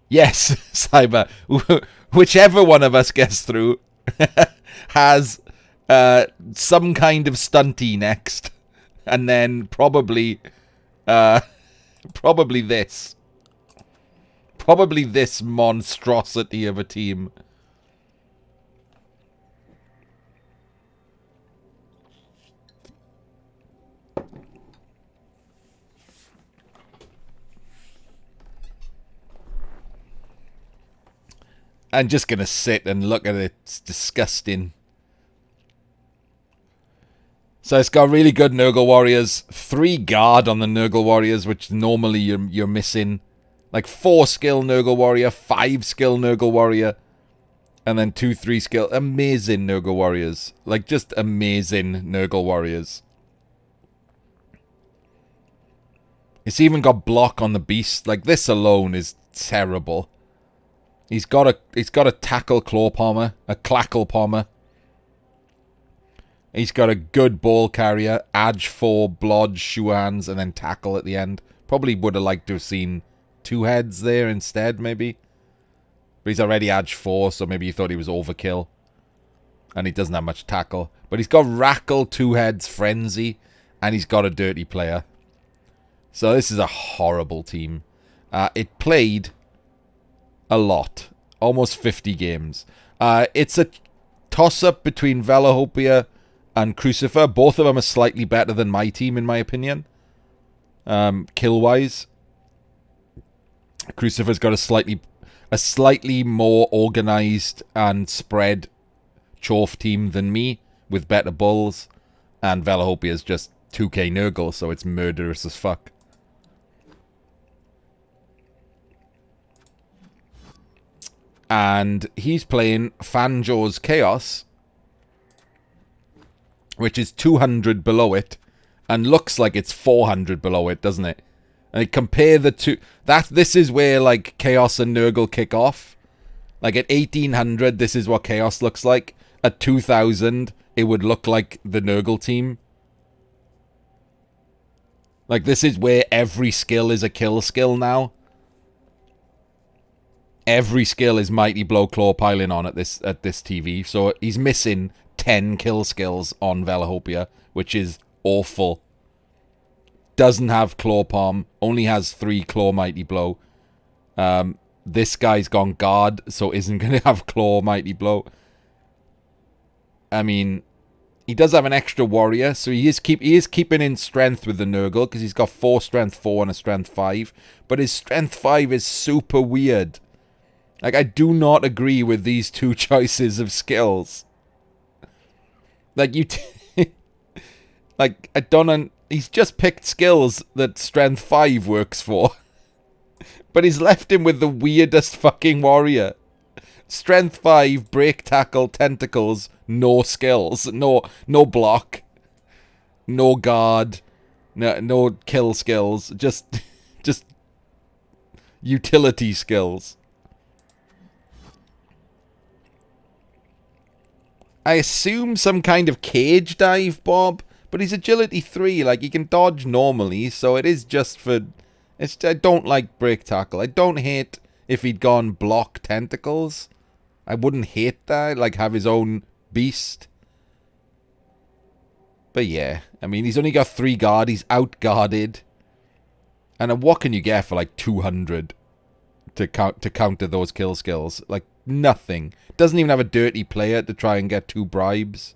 Yes, Cyber. Whichever one of us gets through has some kind of stunty next. And then probably this. Probably this monstrosity of a team. I'm just going to sit and look at it. It's disgusting. So it's got really good Nurgle Warriors. 3 guard on the Nurgle Warriors, which normally you're missing. Like 4 skill Nurgle Warrior, 5 skill Nurgle Warrior, and then 2-3 skill. Amazing Nurgle Warriors. Like just amazing Nurgle Warriors. It's even got block on the beast. Like this alone is terrible. He's got a tackle claw pommer, a clackle pommer. He's got a good ball carrier, Adge 4, Blodge, Shoe Hands, and then tackle at the end. Probably would have liked to have seen 2 heads there instead, maybe. But he's already Adge 4, so maybe he thought he was overkill. And he doesn't have much tackle. But he's got Rackle, 2 heads, Frenzy, and he's got a dirty player. So this is a horrible team. It played a lot. Almost 50 games. It's a toss-up between Velahopia and Crucifer. Both of them are slightly better than my team, in my opinion. Kill-wise. Crucifer's got a slightly more organised and spread Chorf team than me, with better bulls. And Velahopia's just 2k Nurgle, so it's murderous as fuck. And he's playing Fanjo's Chaos, which is 200 below it, and looks like it's 400 below it, doesn't it? And compare the two. This is where like Chaos and Nurgle kick off. Like at 1800, this is what Chaos looks like. At 2000, it would look like the Nurgle team. Like this is where every skill is a kill skill now. Every skill is Mighty Blow Claw piling on at this TV. So he's missing 10 kill skills on Velahopia, which is awful. Doesn't have Claw Palm, only has 3 Claw Mighty Blow. This guy's gone guard, so isn't going to have Claw Mighty Blow. I mean, he does have an extra warrior, so he is keeping in strength with the Nurgle, because he's got 4 strength 4 and a strength 5. But his strength 5 is super weird. Like, I do not agree with these two choices of skills. Like, like, I don't... He's just picked skills that Strength 5 works for. But he's left him with the weirdest fucking warrior. Strength 5, break, tackle, tentacles, no skills. No block. No guard. No kill skills. Just utility skills. I assume some kind of cage dive, Bob, but he's agility 3, like he can dodge normally, so it is just for... I don't like break tackle. I don't hate if he'd gone block tentacles. I wouldn't hate that, like have his own beast. But yeah, I mean, he's only got 3 guard, he's out-guarded. And what can you get for like 200 to counter those kill skills? Like, nothing. Doesn't even have a dirty player to try and get 2 bribes.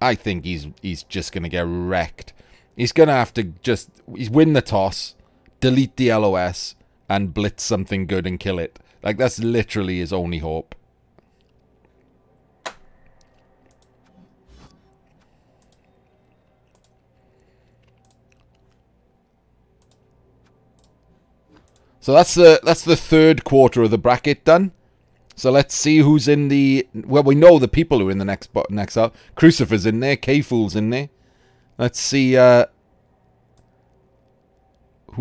I think he's just going to get wrecked. He's going to have to just... win the toss, delete the LOS, and blitz something good and kill it. Like, that's literally his only hope. So that's the third quarter of the bracket done. So let's see who's in the... Well, we know the people who are in the next up. Crucifer's in there. K-Fool's in there. Let's see who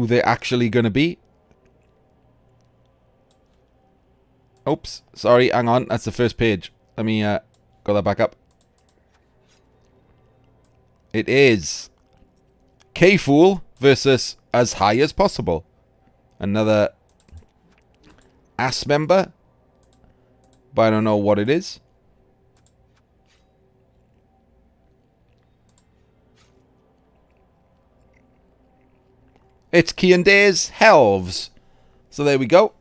they're actually going to be. Oops. Sorry, hang on. That's the first page. Let me go that back up. It is K-Fool versus As High As Possible. Another ass member, but I don't know what it is. It's Kyanday's Helves. So there we go.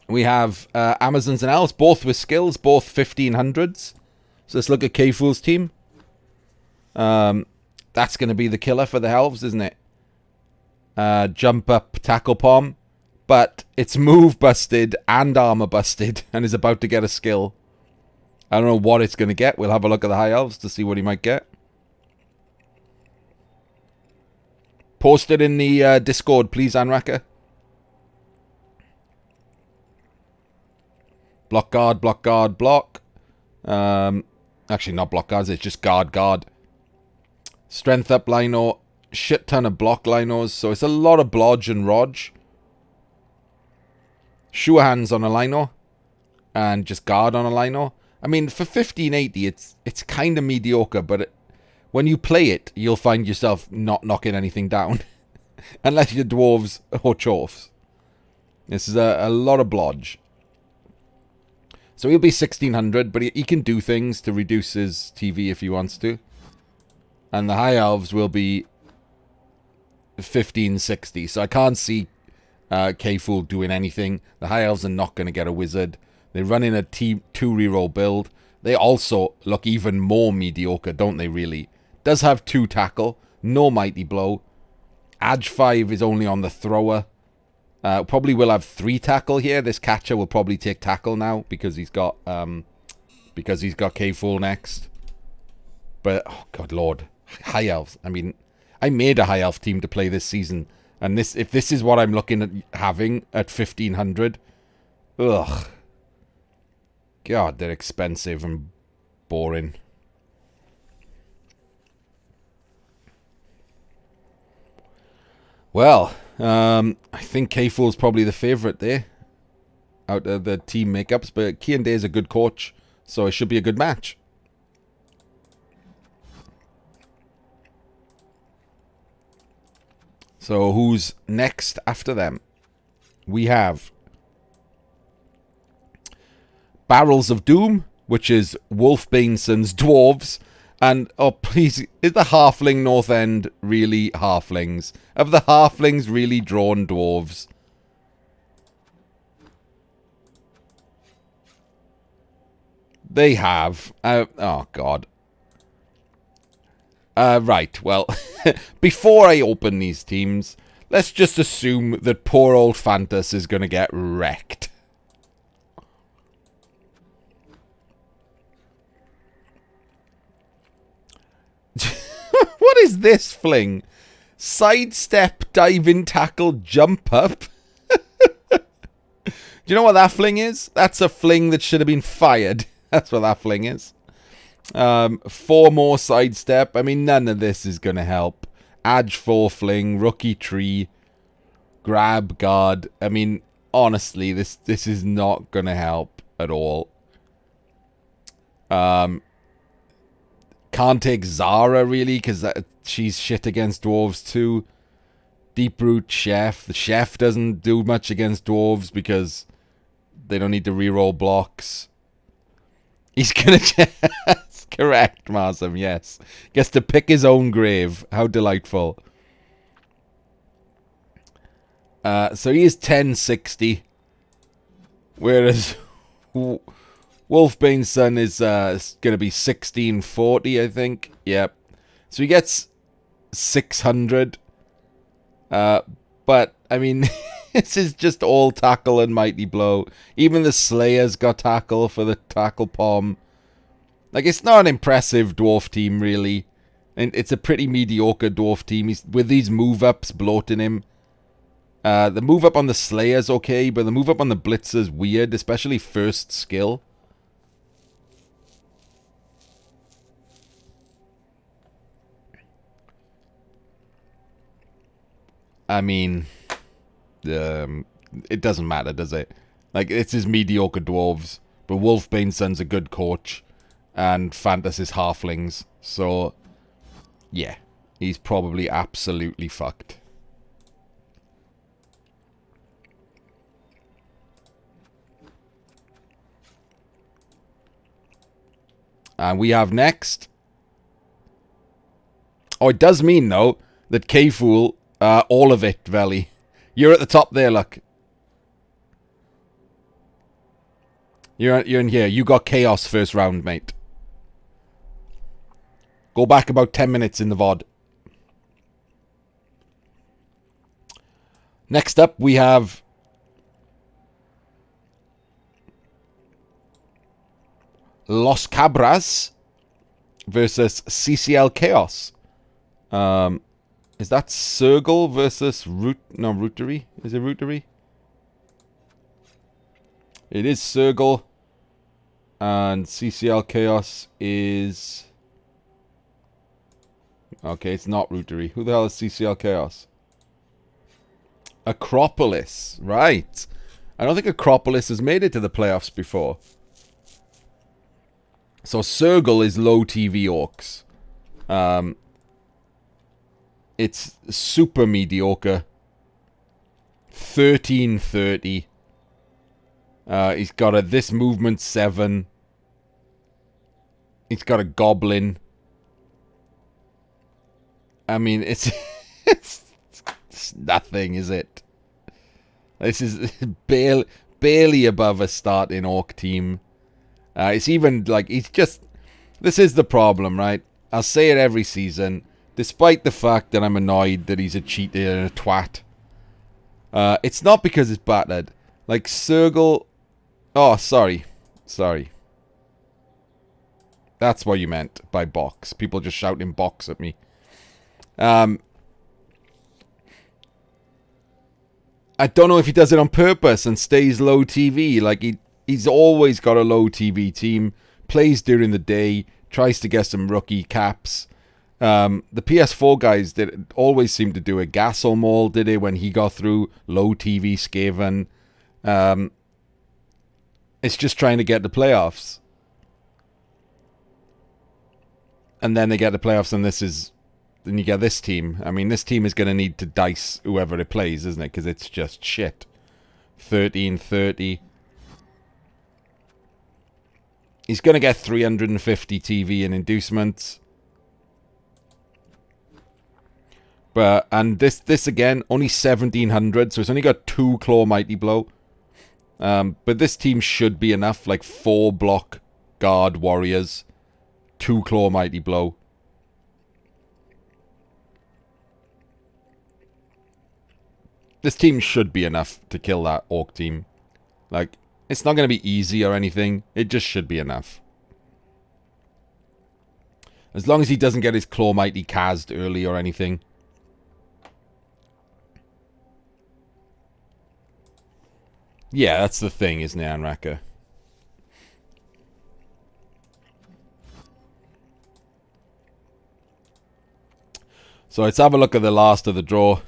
We have Amazons and Elves, both with skills, both 1500s. So let's look at K-Fool's team. That's going to be the killer for the Helves, isn't it? Jump up, tackle palm, but it's move busted and armor busted and is about to get a skill. I don't know what it's going to get. We'll have a look at the High Elves to see what he might get. Post it in the Discord, please, Anraka. Block guard, block guard, block. Actually, not block guards, it's just guard. Strength up, Lino. Shit ton of block Linos, so it's a lot of Blodge and Rodge. Sure hands on a Lino. And just guard on a Lino. I mean, for 1580, it's kind of mediocre, but when you play it, you'll find yourself not knocking anything down. Unless you're dwarves or chorfs. This is a lot of Blodge. So he'll be 1600, but he can do things to reduce his TV if he wants to. And the High Elves will be 1560, so I can't see K-Fool doing anything. The High Elves are not going to get a wizard. They're running a 2 reroll build. They also look even more mediocre, don't they, really? Does have 2 tackle, no mighty blow. Edge 5 is only on the thrower. Probably will have 3 tackle here. This catcher will probably take tackle now because he's got K-Fool next. But, oh, God Lord. High Elves, I mean... I made a High Elf team to play this season. And if this is what I'm looking at having at 1500. Ugh. God, they're expensive and boring. Well, I think K-Fool's probably the favourite there. Out of the team makeups. But Kyanday is a good coach. So it should be a good match. So who's next after them? We have Barrels of Doom, which is Wolfbaneson's Dwarves. And, oh please, is the Halfling North End really Halflings? Have the Halflings really drawn Dwarves? They have. Oh, God. Right, well, before I open these teams, let's just assume that poor old Fantas is going to get wrecked. What is this fling? Sidestep, diving tackle, jump up. Do you know what that fling is? That's a fling that should have been fired. That's what that fling is. 4 more sidestep. I mean, none of this is going to help. Edge 4 fling, rookie tree, grab guard. I mean, honestly, this is not going to help at all. Can't take Zara, really, because she's shit against dwarves, too. Deep Root Chef. The Chef doesn't do much against dwarves because they don't need to reroll blocks. He's going to... Correct, Marsam, yes. Gets to pick his own grave. How delightful. So he is 1060. Whereas... Wolfbane's son is going to be 1640, I think. Yep. So he gets 600. But, I mean, this is just all tackle and mighty blow. Even the Slayer's got tackle for the tackle pom. Like, it's not an impressive dwarf team, really. And it's a pretty mediocre dwarf team. He's, with these move-ups bloating him. The move-up on the Slayer's okay, but the move-up on the Blitzer's weird, especially first skill. I mean, it doesn't matter, does it? Like, it's his mediocre dwarves, but Wolfbane's son's a good coach, and Fantas is halflings, so, yeah, he's probably absolutely fucked. And we have next... Oh, it does mean, though, that K-Fool... all of it, Veli. You're at the top there, look. You're in here. You got Chaos first round, mate. Go back about 10 minutes in the VOD. Next up, we have... Los Cabras versus CCL Chaos. Is that Sergal versus Rootery? Is it Rootery? It is Sergal. And CCL Chaos is... Okay, it's not Rootery. Who the hell is CCL Chaos? Acropolis. Right. I don't think Acropolis has made it to the playoffs before. So Sergal is low TV Orcs. It's super mediocre. 1330. He's got a this movement 7. He's got a goblin. I mean, it's nothing, is it? This is barely above a starting orc team. It's even like he's just. This is the problem, right? I'll say it every season. Despite the fact that I'm annoyed that he's a cheater and a twat. It's not because it's battered. Like, Sergal... Oh, sorry. Sorry. That's what you meant by box. People just shouting box at me. I don't know if he does it on purpose and stays low TV. Like, he's always got a low TV team. Plays during the day. Tries to get some rookie caps. The PS4 guys always seem to do a Gasol did it when he got through low TV Skaven. It's just trying to get the playoffs. And then they get the playoffs and then you get this team. I mean, this team is going to need to dice whoever it plays, isn't it? Because it's just shit. 1330. He's going to get 350 TV in inducements. And this again, only 1700, so it's only got 2 Claw Mighty Blow. But this team should be enough, like 4 block guard warriors, 2 Claw Mighty Blow. This team should be enough to kill that Orc team. Like, it's not going to be easy or anything. It just should be enough. As long as he doesn't get his Claw Mighty cast early or anything. Yeah, that's the thing, isn't it, Anraka? So let's have a look at the last of the draw.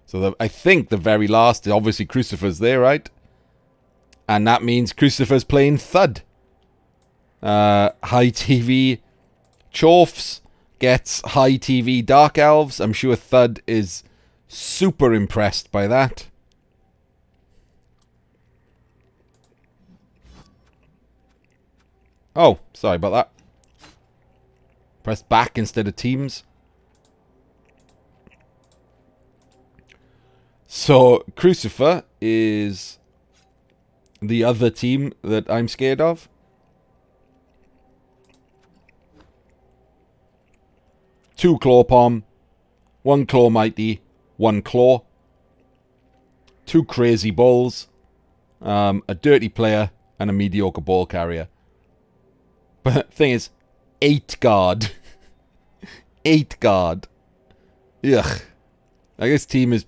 So I think the very last, obviously Crucifer's there, right? And that means Crucifer's playing Thud. High TV Chorfs gets High TV Dark Elves. I'm sure Thud is super impressed by that. Oh, sorry about that. Press back instead of teams. So, Crucifer is the other team that I'm scared of. Two Claw Palm, one Claw Mighty, one Claw, two Crazy Balls, a Dirty Player, and a Mediocre Ball Carrier. But the thing is, 8 guard. 8 guard. Ugh. Like, this team is...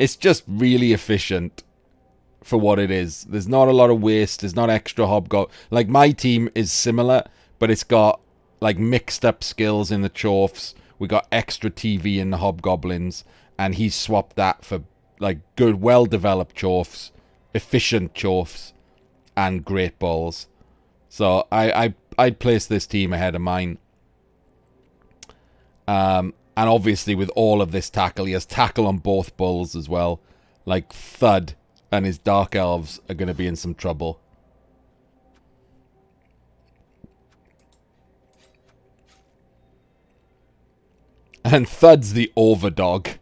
It's just really efficient for what it is. There's not a lot of waste. There's not extra hobgoblin. Like, my team is similar, but it's got, like, mixed up skills in the Chorfs. We got extra TV in the hobgoblins. And he's swapped that for, like, good, well-developed Chorfs, efficient Chorfs, and great balls. So, I'd place this team ahead of mine. And obviously with all of this tackle, he has tackle on both bulls as well. Like, Thud and his Dark Elves are going to be in some trouble. And Thud's the overdog.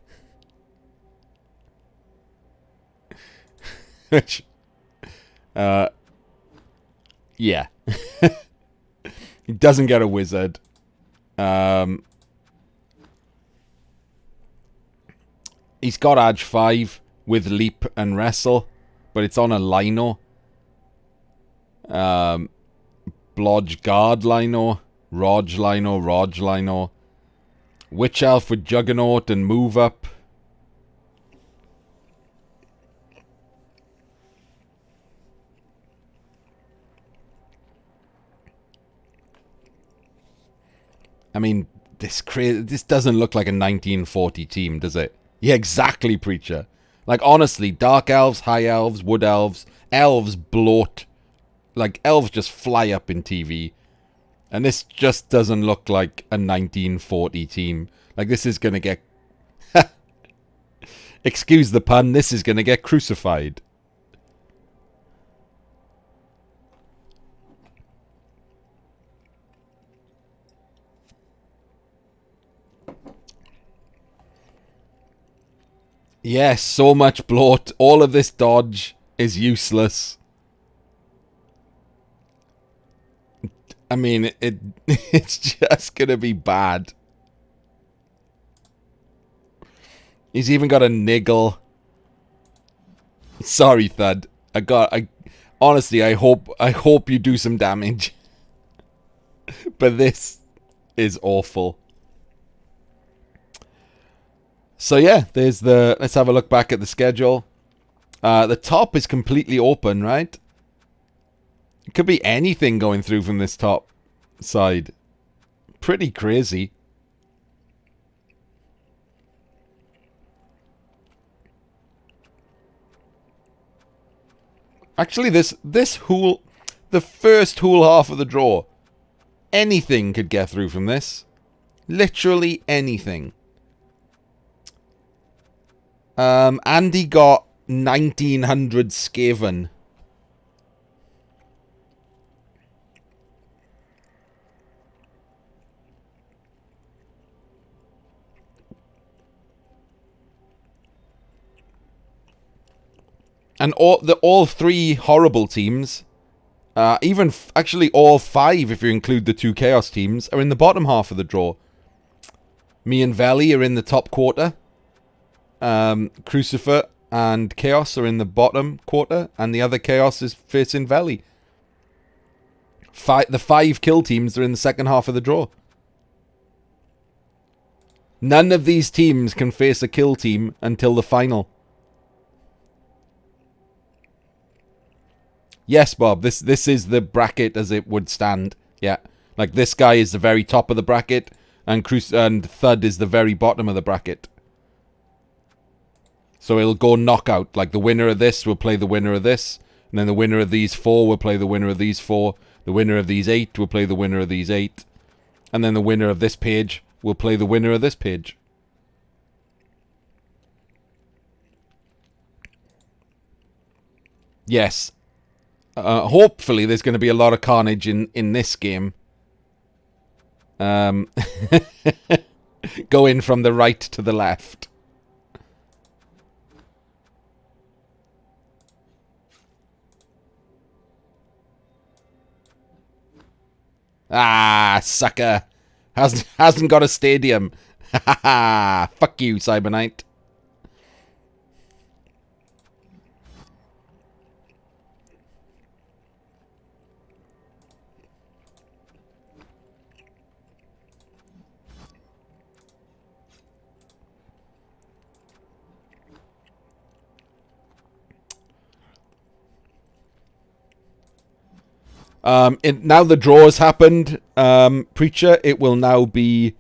Which, yeah. He doesn't get a wizard. He's got Edge 5 with Leap and Wrestle, but it's on a Lino. Blodge Guard Lino, Rodge Lino, Rodge Lino. Witch Elf with Juggernaut and Move Up. I mean, this doesn't look like a 1940 team, does it? Yeah, exactly, Preacher. Like, honestly, Dark Elves, High Elves, Wood Elves, Elves bloat. Like, Elves just fly up in TV. And this just doesn't look like a 1940 team. Like, this is going to get... Excuse the pun, this is going to get crucified. Yes, so much bloat. All of this dodge is useless. I mean, it's just gonna be bad. He's even got a niggle. Sorry, Thud. Honestly, I hope you do some damage. But this is awful. So yeah, let's have a look back at the schedule. The top is completely open, right? It could be anything going through from this top side. Pretty crazy. Actually, this hool, the first hool half of the draw, anything could get through from this. Literally anything. Andy got 1900 Skaven. And all three horrible teams Even actually all 5, if you include the 2 Chaos teams, are in the bottom half of the draw. Me and Veli are in the top quarter. Crucifer and Chaos are in the bottom quarter, and the other Chaos is facing Veli. The 5 kill teams are in the second half of the draw. None of these teams can face a kill team until the final. Yes, Bob, this is the bracket as it would stand. Yeah. Like, this guy is the very top of the bracket, and Thud is the very bottom of the bracket. So it'll go knockout. Like, the winner of this will play the winner of this, and then the winner of these 4 will play the winner of these 4. The winner of these 8 will play the winner of these 8. And then the winner of this page will play the winner of this page. Yes. Hopefully there's going to be a lot of carnage in this game. Going from the right to the left. Ah, sucker. Hasn't got a stadium. Ha ha ha. Fuck you, Cyberknight. Now the draw has happened, Preacher. It will now be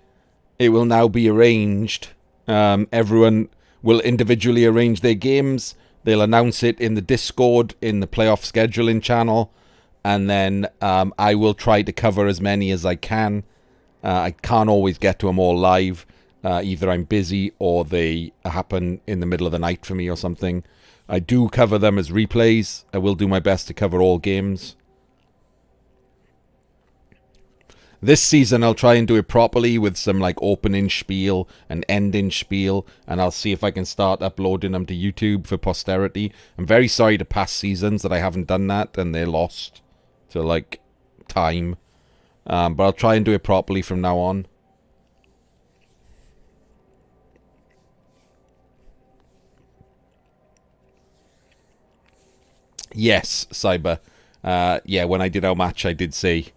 arranged. Everyone will individually arrange their games. They'll announce it in the Discord, in the playoff scheduling channel, and then I will try to cover as many as I can. I can't always get to them all live. Either I'm busy or they happen in the middle of the night for me or something. I do cover them as replays. I will do my best to cover all games. This season, I'll try and do it properly with some like opening spiel and ending spiel, and I'll see if I can start uploading them to YouTube for posterity. I'm very sorry to past seasons that I haven't done that and they're lost to like time, but I'll try and do it properly from now on. Yes, Cyber. Yeah, when I did our match, I did say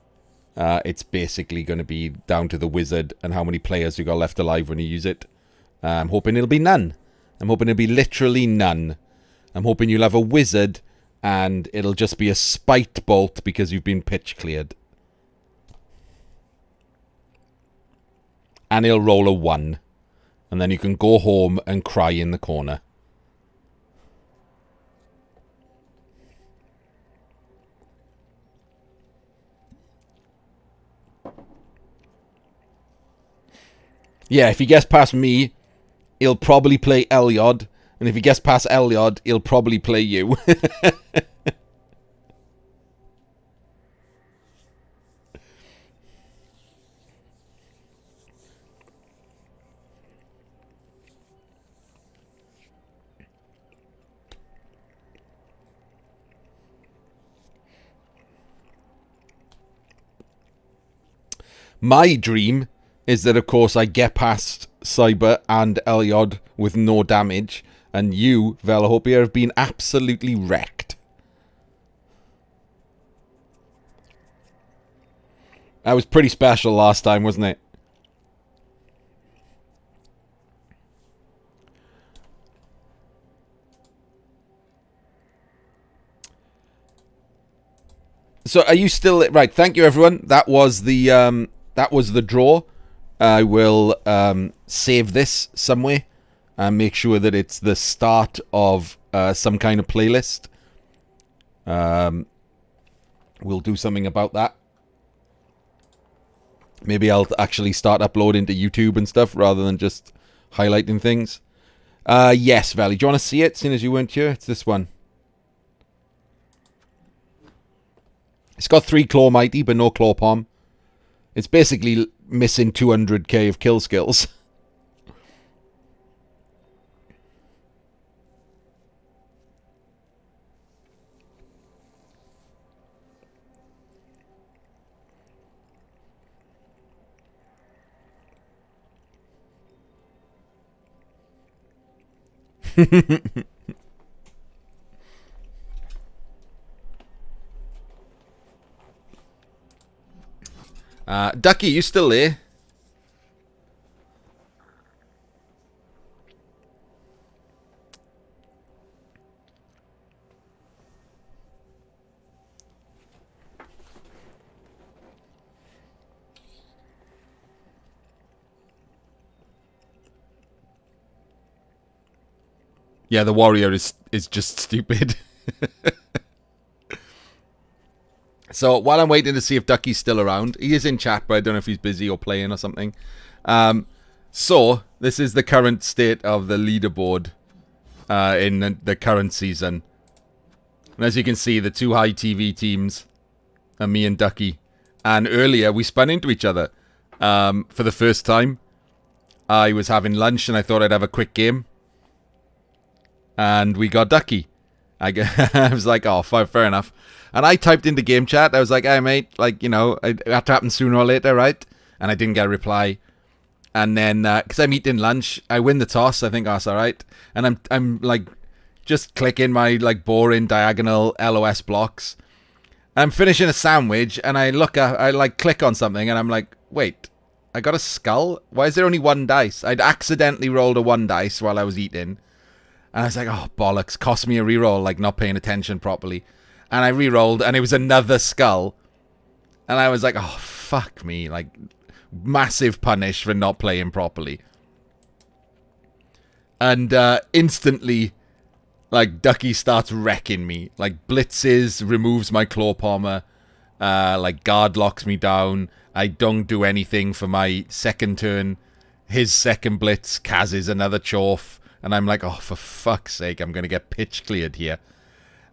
it's basically going to be down to the wizard and how many players you got left alive when you use it. I'm hoping it'll be none. I'm hoping it'll be literally none. I'm hoping you'll have a wizard and it'll just be a spite bolt because you've been pitch cleared. And he'll roll a 1. And then you can go home and cry in the corner. Yeah, if he gets past me, he'll probably play Elyod. And if he gets past Elyod, he'll probably play you. My dream is that, of course, I get past Cyber and Elyod with no damage, and you, Velahopia, have been absolutely wrecked. That was pretty special last time, wasn't it? So, are you still right? Thank you, everyone. That was the draw. I will save this somewhere and make sure that it's the start of some kind of playlist. We'll do something about that. Maybe I'll actually start uploading to YouTube and stuff rather than just highlighting things. Yes, Valley. Do you want to see it, seeing as you weren't here? It's this one. It's got 3 Claw Mighty, but no Claw Palm. It's basically missing 200k of kill skills. Ducky, you still there? Yeah, the warrior is just stupid. So while I'm waiting to see if Ducky's still around, he is in chat, but I don't know if he's busy or playing or something. So this is the current state of the leaderboard in the current season. And as you can see, the two high TV teams are me and Ducky. And earlier we spun into each other for the first time. I was having lunch and I thought I'd have a quick game. And we got Ducky. I was like, oh, fair enough. And I typed into game chat. I was like, hey, mate, like, you know, it had to happen sooner or later, right? And I didn't get a reply. And then, because I'm eating lunch, I win the toss. I think, oh, that's all right. And I'm like, just clicking my, like, boring diagonal LOS blocks. I'm finishing a sandwich, and I click on something, and I'm like, wait, I got a skull? Why is there only one dice? I'd accidentally rolled a one dice while I was eating. And I was like, oh, bollocks, cost me a reroll, like not paying attention properly. And I re-rolled, and it was another skull. And I was like, oh, fuck me. Like, massive punish for not playing properly. And instantly, like, Ducky starts wrecking me. Like, blitzes, removes my claw palmer. Like, guard locks me down. I don't do anything for my second turn. His second blitz, Kaz's another chaff. And I'm like, oh, for fuck's sake, I'm going to get pitch cleared here.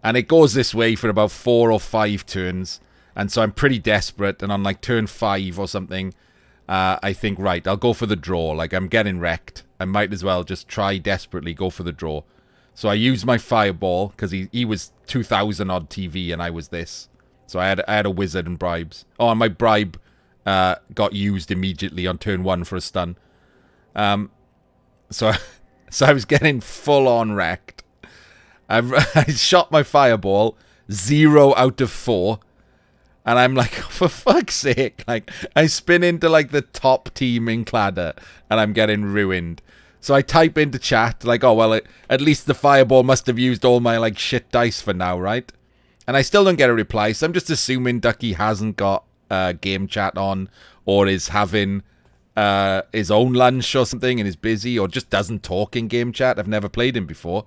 And it goes this way for about 4 or 5 turns. And so I'm pretty desperate. And on like turn 5 or something, I think, right, I'll go for the draw. Like, I'm getting wrecked. I might as well just try desperately go for the draw. So I used my fireball because he was 2,000 odd TV and I was this. So I had a wizard and bribes. Oh, and my bribe got used immediately on turn 1 for a stun. So I was getting full on wrecked. I shot my fireball 0 out of 4. And I'm like, for fuck's sake. Like, I spin into like the top team in Cladder and I'm getting ruined. So I type into chat like, oh, well, at least the fireball must have used all my like shit dice for now, right? And I still don't get a reply. So I'm just assuming Ducky hasn't got game chat on or is having his own lunch or something and is busy or just doesn't talk in game chat. I've never played him before.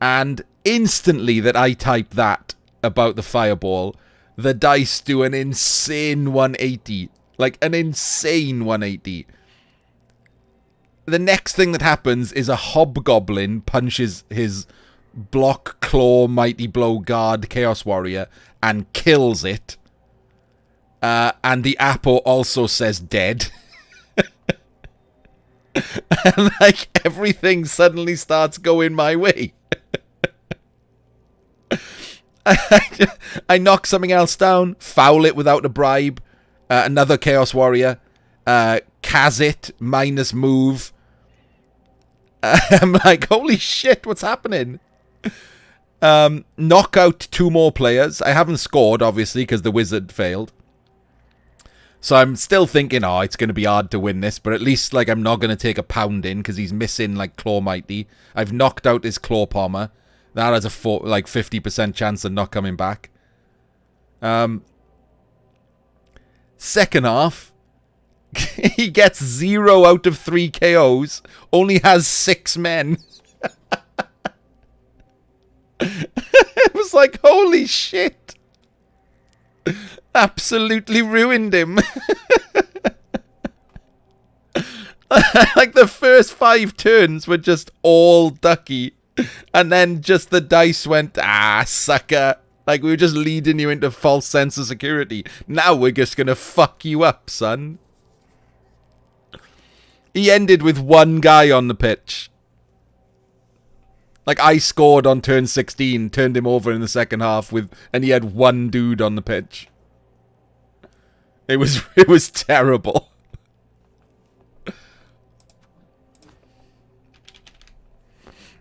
And instantly that I type that about the fireball, the dice do an insane 180. Like, an insane 180. The next thing that happens is a hobgoblin punches his block, claw, mighty blow, guard, chaos warrior and kills it. And the apple also says dead. And like everything suddenly starts going my way. I knock something else down, foul it without a bribe, another Chaos Warrior, Kaz it, minus move. I'm like, holy shit, what's happening? Knock out 2 more players. I haven't scored, obviously, because the wizard failed. So I'm still thinking, oh, it's going to be hard to win this, but at least like I'm not going to take a pounding because he's missing like Claw Mighty. I've knocked out his Claw Palmer. That has a 50% chance of not coming back. Second half, he gets 0 out of 3 KOs, only has 6 men. It was like, holy shit. Absolutely ruined him. Like the first 5 turns were just all Ducky. And then just the dice went, sucker. Like we were just leading you into false sense of security. Now we're just going to fuck you up, son. He ended with 1 guy on the pitch. Like I scored on turn 16, turned him over in the second half and he had 1 dude on the pitch. It was terrible.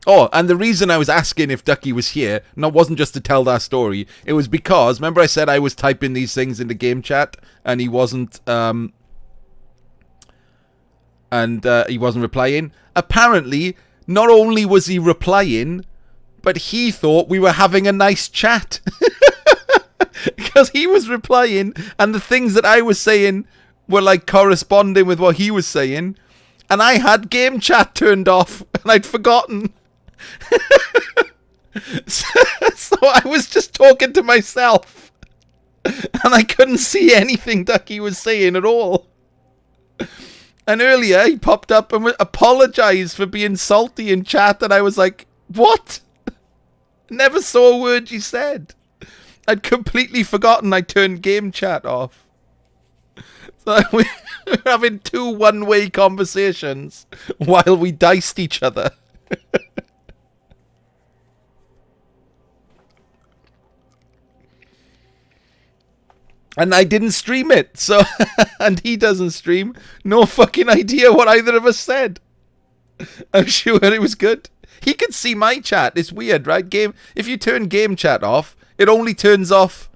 Oh, and the reason I was asking if Ducky was here, wasn't just to tell that story. It was because, remember I said I was typing these things into game chat, and he wasn't, he wasn't replying. Apparently, not only was he replying, but he thought we were having a nice chat. Because he was replying, and the things that I was saying were like corresponding with what he was saying, and I had game chat turned off, and I'd forgotten. So I was just talking to myself, and I couldn't see anything Ducky was saying at all. And earlier he popped up and apologized for being salty in chat, and I was like, what? Never saw a word you said. I'd completely forgotten I turned game chat off. So we're having 2 one-way conversations while we diced each other. And I didn't stream it, so and he doesn't stream. No fucking idea what either of us said. I'm sure it was good. He can see my chat. It's weird, right? If you turn game chat off, it only turns off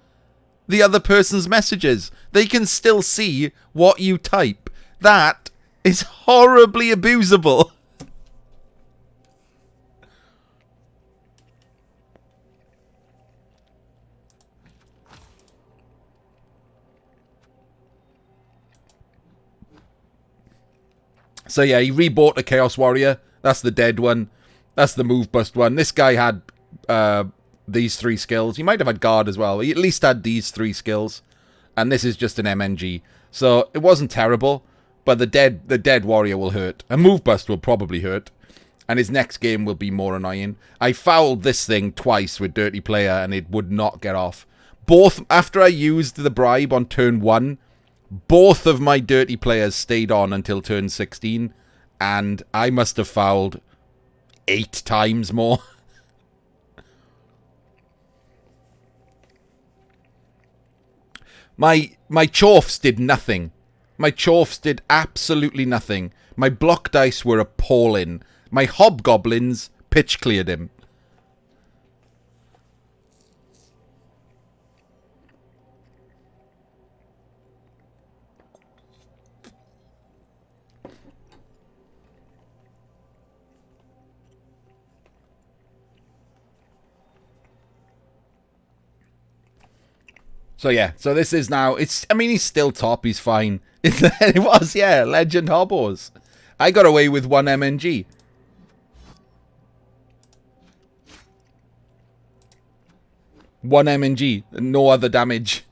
the other person's messages. They can still see what you type. That is horribly abusable. So yeah, he rebought a Chaos Warrior. That's the dead one. That's the move bust one. This guy had these 3 skills. He might have had guard as well. He at least had these 3 skills. And this is just an MNG. So it wasn't terrible, but the dead warrior will hurt. A move bust will probably hurt. And his next game will be more annoying. I fouled this thing twice with Dirty Player and it would not get off. Both, after I used the bribe on turn 1, both of my Dirty Players stayed on until turn 16. And I must have fouled 8 times more. My Chorfs did nothing. My Chorfs did absolutely nothing. My block dice were appalling. My Hobgoblins pitch cleared him. So yeah, so this is now, he's still top, he's fine. It was, yeah, Legend Hobos. I got away with 1 MNG. One MNG, no other damage.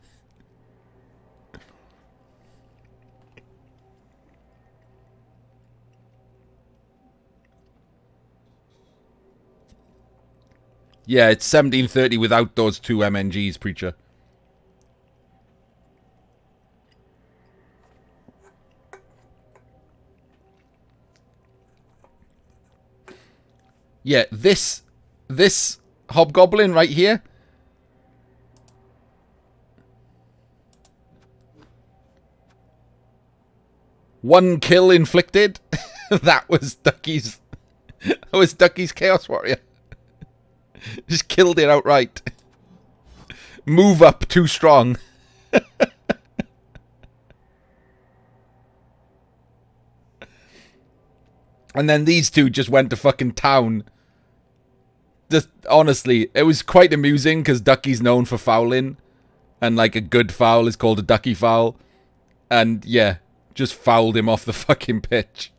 Yeah, it's 1730 without those 2 MNGs, Preacher. Yeah, this Hobgoblin right here. One kill inflicted. That was Ducky's. That was Ducky's Chaos Warrior. Just killed it outright. Move up too strong. And then these 2 just went to fucking town. Just honestly, it was quite amusing because Ducky's known for fouling. And like a good foul is called a Ducky foul. And yeah, just fouled him off the fucking pitch.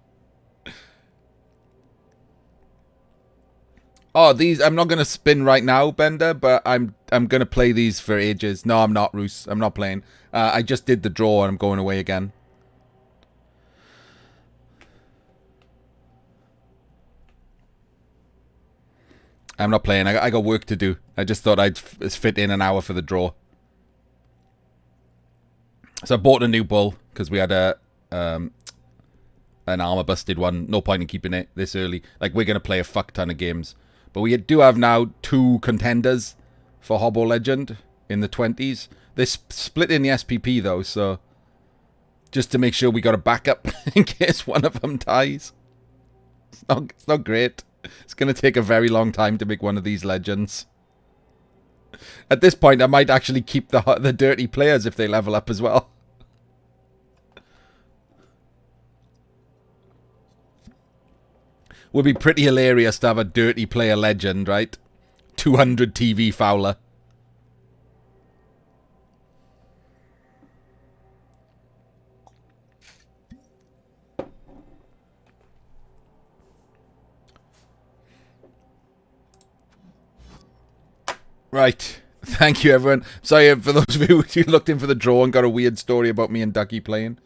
Oh, these, I'm not going to spin right now, Bender, but I'm going to play these for ages. No, I'm not, Roos. I'm not playing. I just did the draw and I'm going away again. I'm not playing. I got work to do. I just thought I'd fit in an hour for the draw. So I bought a new bull because we had an armor busted one. No point in keeping it this early. Like, we're going to play a fuck ton of games. But we do have now 2 contenders for Hobo Legend in the 20s. They split in the SPP though, so just to make sure we got a backup in case one of them dies. It's not great. It's going to take a very long time to make one of these legends. At this point, I might actually keep the dirty players if they level up as well. Would be pretty hilarious to have a dirty player legend, right? 200 TV Fowler. Right. Thank you, everyone. Sorry for those of you who looked in for the draw and got a weird story about me and Ducky playing.